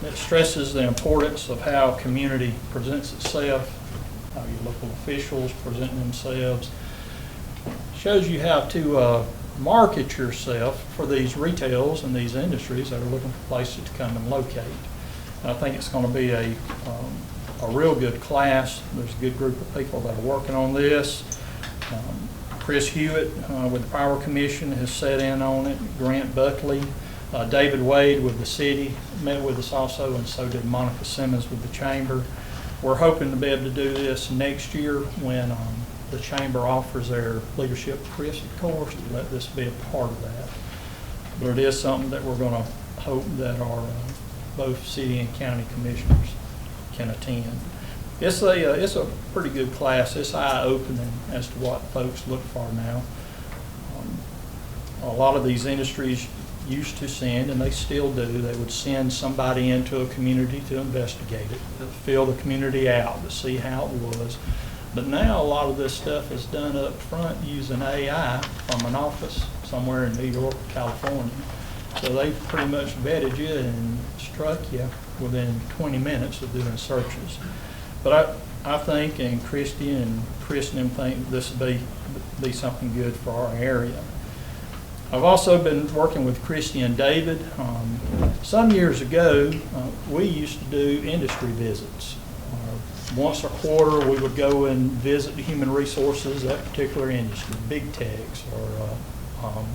It stresses the importance of how community presents itself, how your local officials present themselves. Shows you how to market yourself for these retails and these industries that are looking for places to come and locate. And I think it's going to be a real good class. There's a good group of people that are working on this. Chris Hewitt with the Power Commission has sat in on it. Grant Buckley, David Wade with the city met with us also, and so did Monica Simmons with the chamber. We're hoping to be able to do this next year when the chamber offers their leadership Chris, of course, to let this be a part of that. But it is something that we're going to hope that our both city and county commissioners can attend. It's a pretty good class. It's eye-opening as to what folks look for now. A lot of these industries used to send, and they still do, they would send somebody into a community to investigate it, to fill the community out, to see how it was. But now a lot of this stuff is done up front using AI from an office somewhere in New York or California. So they've pretty much vetted you and struck you within 20 minutes of doing searches. But I think, and Christy and Chris and them think this would be something good for our area. I've also been working with Christy and David. Some years ago, we used to do industry visits. Once a quarter, we would go and visit the human resources, that particular industry, Big Tex or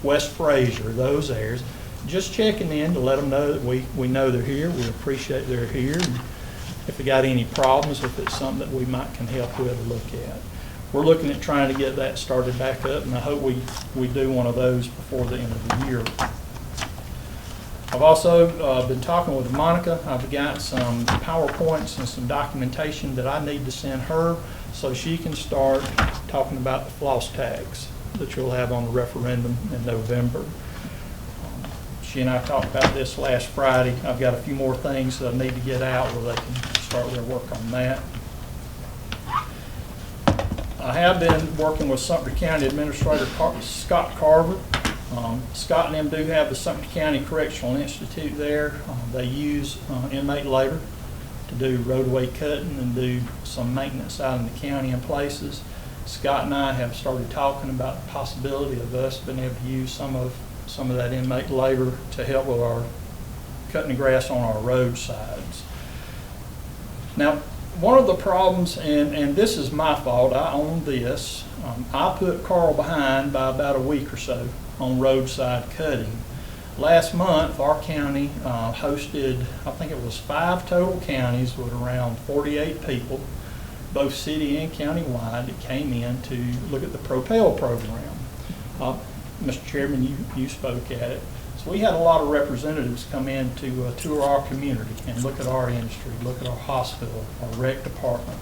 West Fraser, those areas. Just checking in to let them know that we know they're here, we appreciate they're here, and if they got any problems, if it's something that we might can help with or look at. We're looking at trying to get that started back up, and I hope we do one of those before the end of the year. I've also been talking with Monica. I've got some PowerPoints and some documentation that I need to send her so she can start talking about the floss tax that you'll have on the referendum in November. She and I talked about this last Friday. I've got a few more things that I need to get out where they can start their work on that. I have been working with Sumter County Administrator Scott Carver. Scott and them do have the Sumter County Correctional Institute there. They use inmate labor to do roadway cutting and do some maintenance out in the county in places. Scott and I have started talking about the possibility of us being able to use some of that inmate labor to help with our cutting the grass on our roadsides. Now, one of the problems, and this is my fault, I own this, I put Carl behind by about a week or so on roadside cutting. Last month, our county hosted, I think it was 5 total counties with around 48 people, both city and county-wide, that came in to look at the Propel program. Mr. Chairman, you spoke at it. So we had a lot of representatives come in to tour our community and look at our industry, look at our hospital, our rec department.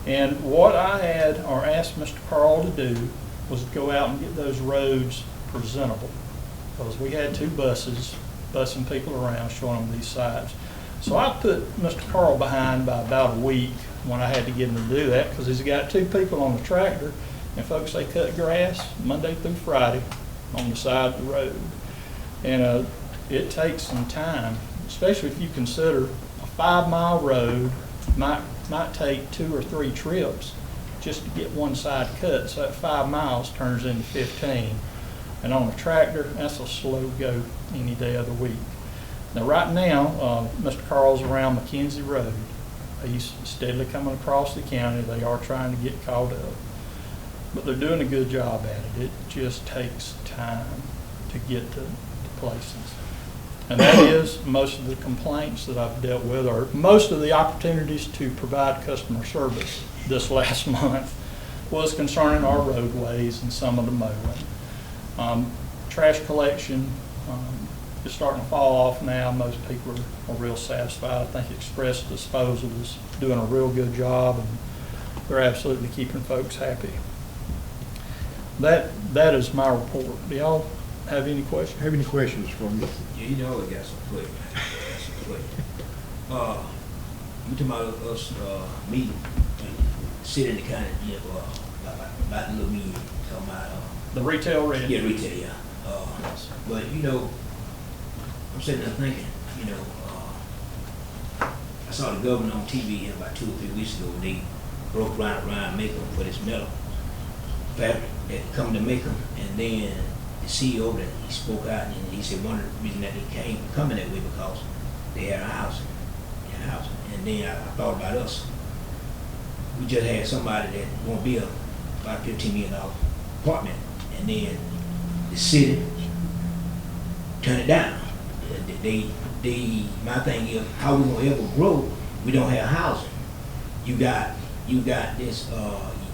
And what I had or asked Mr. Carl to do was go out and get those roads presentable. Because we had 2 buses bussing people around showing them these sites. So I put Mr. Carl behind by about a week when I had to get him to do that, because he's got 2 people on the tractor, and folks, they cut grass Monday through Friday on the side of the road. And it takes some time, especially if you consider a 5-mile road might take 2 or 3 trips just to get one side cut. So that 5 miles turns into 15. And on a tractor, that's a slow go any day of the week. Now right now, Mr. Carl's around McKenzie Road. He's steadily coming across the county. They are trying to get caught up. But they're doing a good job at it. It just takes time to get to places. And that is most of the complaints that I've dealt with, or most of the opportunities to provide customer service this last month was concerning our roadways and some of the mowing. Trash collection is starting to fall off now. Most people are real satisfied. I think Express Disposal is doing a real good job, and they're absolutely keeping folks happy. That is my report. Do y'all have any questions? Have any questions for me? Yeah, you know, I got some quick. You talking about us meeting, sitting in the county, about the little meeting, talking about The retail rate? Yeah, retail, yeah. But you know, I'm sitting there thinking, I saw the governor on TV here about 2 or 3 weeks ago. They broke ground around Macon for this metal fabric that come to Macon, and then the CEO that he spoke out and he said one of the reasons that they coming that way because they had a housing. And then I thought about us. We just had somebody that won't be about a $15 million apartment, and then the city turned it down. My thing is, how we gonna ever grow? We don't have housing. You got this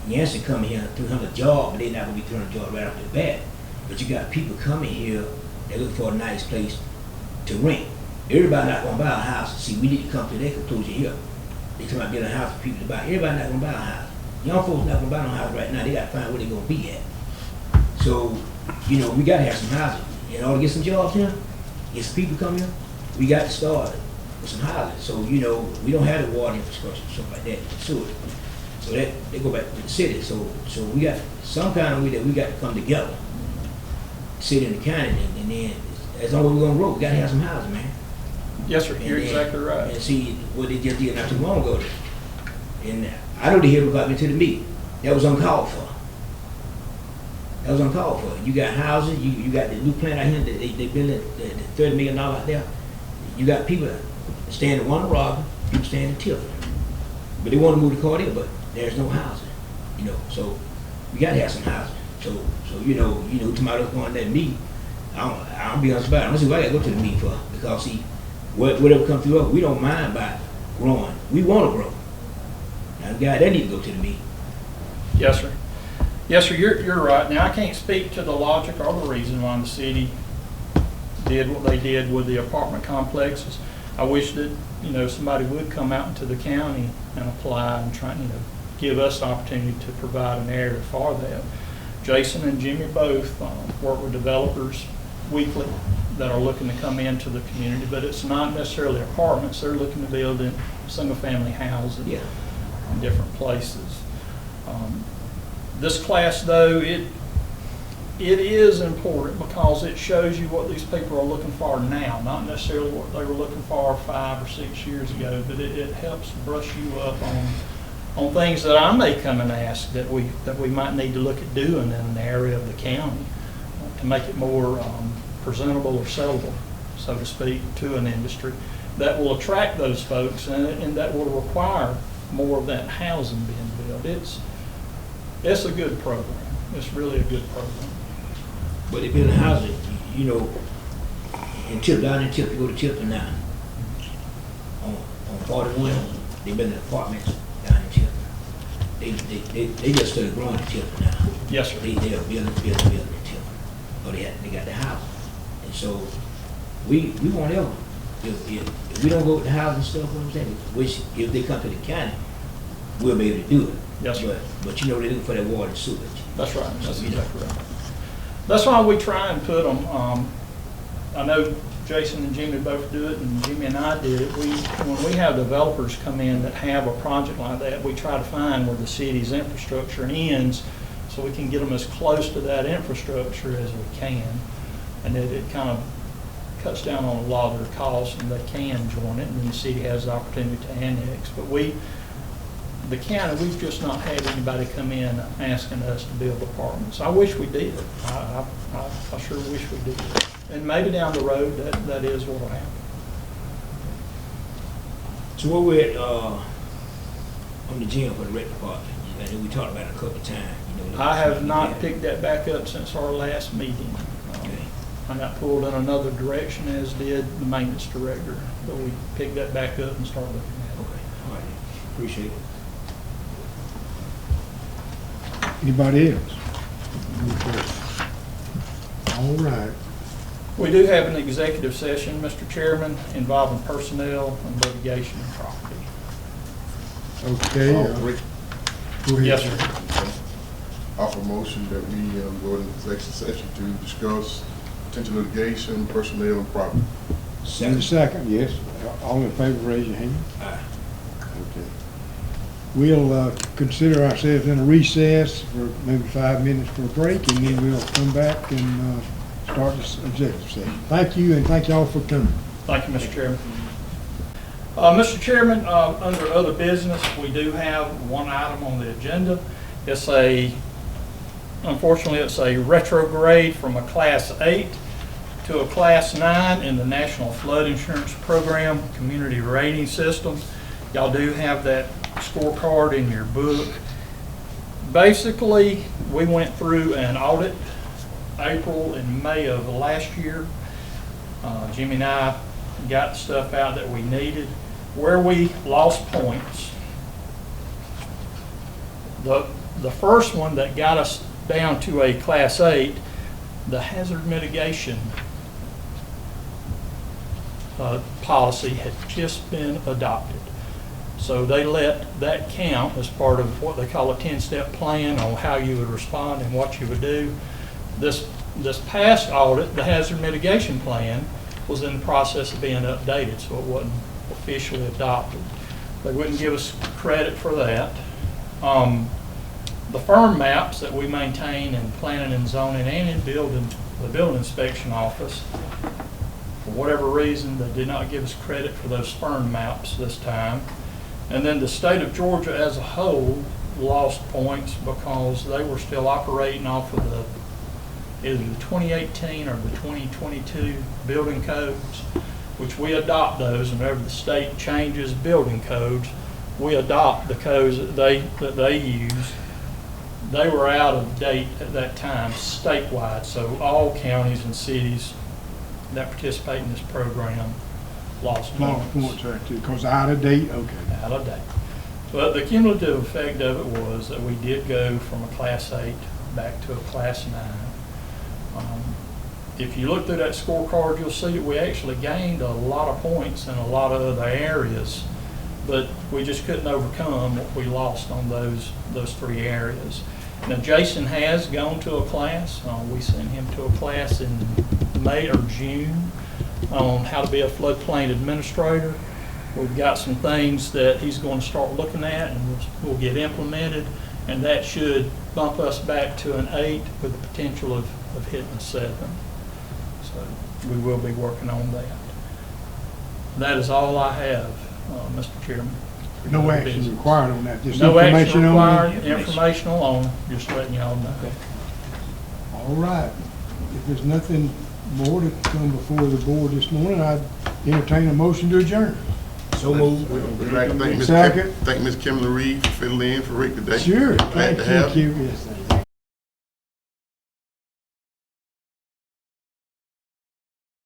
Yancey coming here, 300 jobs, but they're not gonna be 300 jobs right off the bat. But you got people coming here, they look for a nice place to rent. Everybody not gonna buy a house. See, we need to come to that conclusion here. They talking about getting a house for people to buy. Everybody not gonna buy a house. Young folks not gonna buy no house right now. They gotta find where they gonna be at. So, we gotta have some housing. In order to get some jobs here, get some people come here, we got to start with some housing. So, we don't have the water infrastructure, stuff like that, sewer. So that they go back to the city. So we got some kind of way that we got to come together, city and the county, and then that's all we're gonna grow. We gotta have some housing, man. Yes, sir, you're exactly right. And see what they just did not too long ago. And I know they here got me to the meeting. That was uncalled for. You got housing, you got the new plant out here that they building the $30 million out there. You got people staying in one Robin, people staying in Tiffin. But they want to move to Cordell, but there's no housing. So we gotta have some housing. So tomorrow going to that meeting, I'll be honest about it. I'm gonna see what I gotta go to the meeting for, because see, whatever comes through us, we don't mind about growing. We want to grow. Now the guy, they need to go to the meeting. Yes, sir. Yes, sir, you're right. Now, I can't speak to the logic or the reason why the city did what they did with the apartment complexes. I wish that, somebody would come out into the county and apply and try, give us the opportunity to provide an area for that. Jason and Jimmy both work with developers weekly that are looking to come into the community, but it's not necessarily apartments. They're looking to build in single-family housing in different places. This class, though, it is important because it shows you what these people are looking for now, not necessarily what they were looking for 5 or 6 years ago, but it helps brush you up on things that I may come and ask that we might need to look at doing in an area of the county to make it more presentable or sellable, so to speak, to an industry that will attract those folks and that will require more of that housing being built. It's a good program. It's really a good program. But they build housing, in Tipton, down in Tipton, go to Tipton now. On 41, they build apartments down in Tipton. They just started growing in Tipton now. Yes, sir. They are building in Tipton. But they got the house. And so we won't ever, if we don't go with the housing stuff, what I'm saying, which if they come to the county, we'll be able to do it. Yes, sir. But they're looking for that water and sewage. That's right. That's exactly right. That's why we try and put them. I know Jason and Jimmy both do it, and Jimmy and I did it. When we have developers come in that have a project like that, we try to find where the city's infrastructure ends, so we can get them as close to that infrastructure as we can, and it kind of cuts down on a lot of their costs, and they can join it, and then the city has the opportunity to annex. But the county, we've just not had anybody come in asking us to build apartments. I wish we did. I sure wish we did. And maybe down the road, that is what will happen. So what we're at, on the gym for the rec department, I know we talked about it a couple of times. I have not picked that back up since our last meeting. I got pulled in another direction, as did the maintenance director, but we picked that back up and started looking at it. Okay, all right, appreciate it. Anybody else? All right. We do have an executive session, Mr. Chairman, involving personnel and litigation and property. Okay. Go ahead. Yes, sir. Offer motion that we go into executive session to discuss potential litigation, personnel, and property. Second, yes. All in favor, raise your hand. Aye. Okay. We'll consider ourselves in a recess for maybe 5 minutes for a break, and then we'll come back and start this executive session. Thank you, and thank y'all for coming. Thank you, Mr. Chairman. Mr. Chairman, under other business, we do have one item on the agenda. Unfortunately, it's a retrograde from a Class 8 to a Class 9 in the National Flood Insurance Program Community Rating System. Y'all do have that scorecard in your book. Basically, we went through an audit April and May of last year. Jimmy and I got the stuff out that we needed. Where we lost points, the first one that got us down to a Class 8, the hazard mitigation policy had just been adopted. So they let that count as part of what they call a 10-step plan on how you would respond and what you would do. This past audit, the hazard mitigation plan, was in the process of being updated, so it wasn't officially adopted. They wouldn't give us credit for that. The firm maps that we maintain in planning and zoning and in the building inspection office, for whatever reason, they did not give us credit for those firm maps this time. And then the state of Georgia as a whole lost points because they were still operating off of either the 2018 or the 2022 building codes, which we adopt those. Whenever the state changes building codes, we adopt the codes that they use. They were out of date at that time statewide, so all counties and cities that participate in this program lost points. Points right too, because out of date, okay. Out of date. But the cumulative effect of it was that we did go from a Class 8 back to a Class 9. If you look through that scorecard, you'll see that we actually gained a lot of points in a lot of other areas, but we just couldn't overcome what we lost on those three areas. Now, Jason has gone to a class. We sent him to a class in May or June on how to be a floodplain administrator. We've got some things that he's going to start looking at and we'll get implemented, and that should bump us back to an 8 with the potential of hitting a 7. So we will be working on that. That is all I have, Mr. Chairman. No action required on that, just No action information on required, informational on, just letting y'all know. All right. If there's nothing more to come before the board this morning, I'd entertain a motion to adjourn. So moved. We'd like to thank Second. Ms. Kimberly Reed for filling in for Rick today. Sure. Glad to have Thank you. Yes, thank you.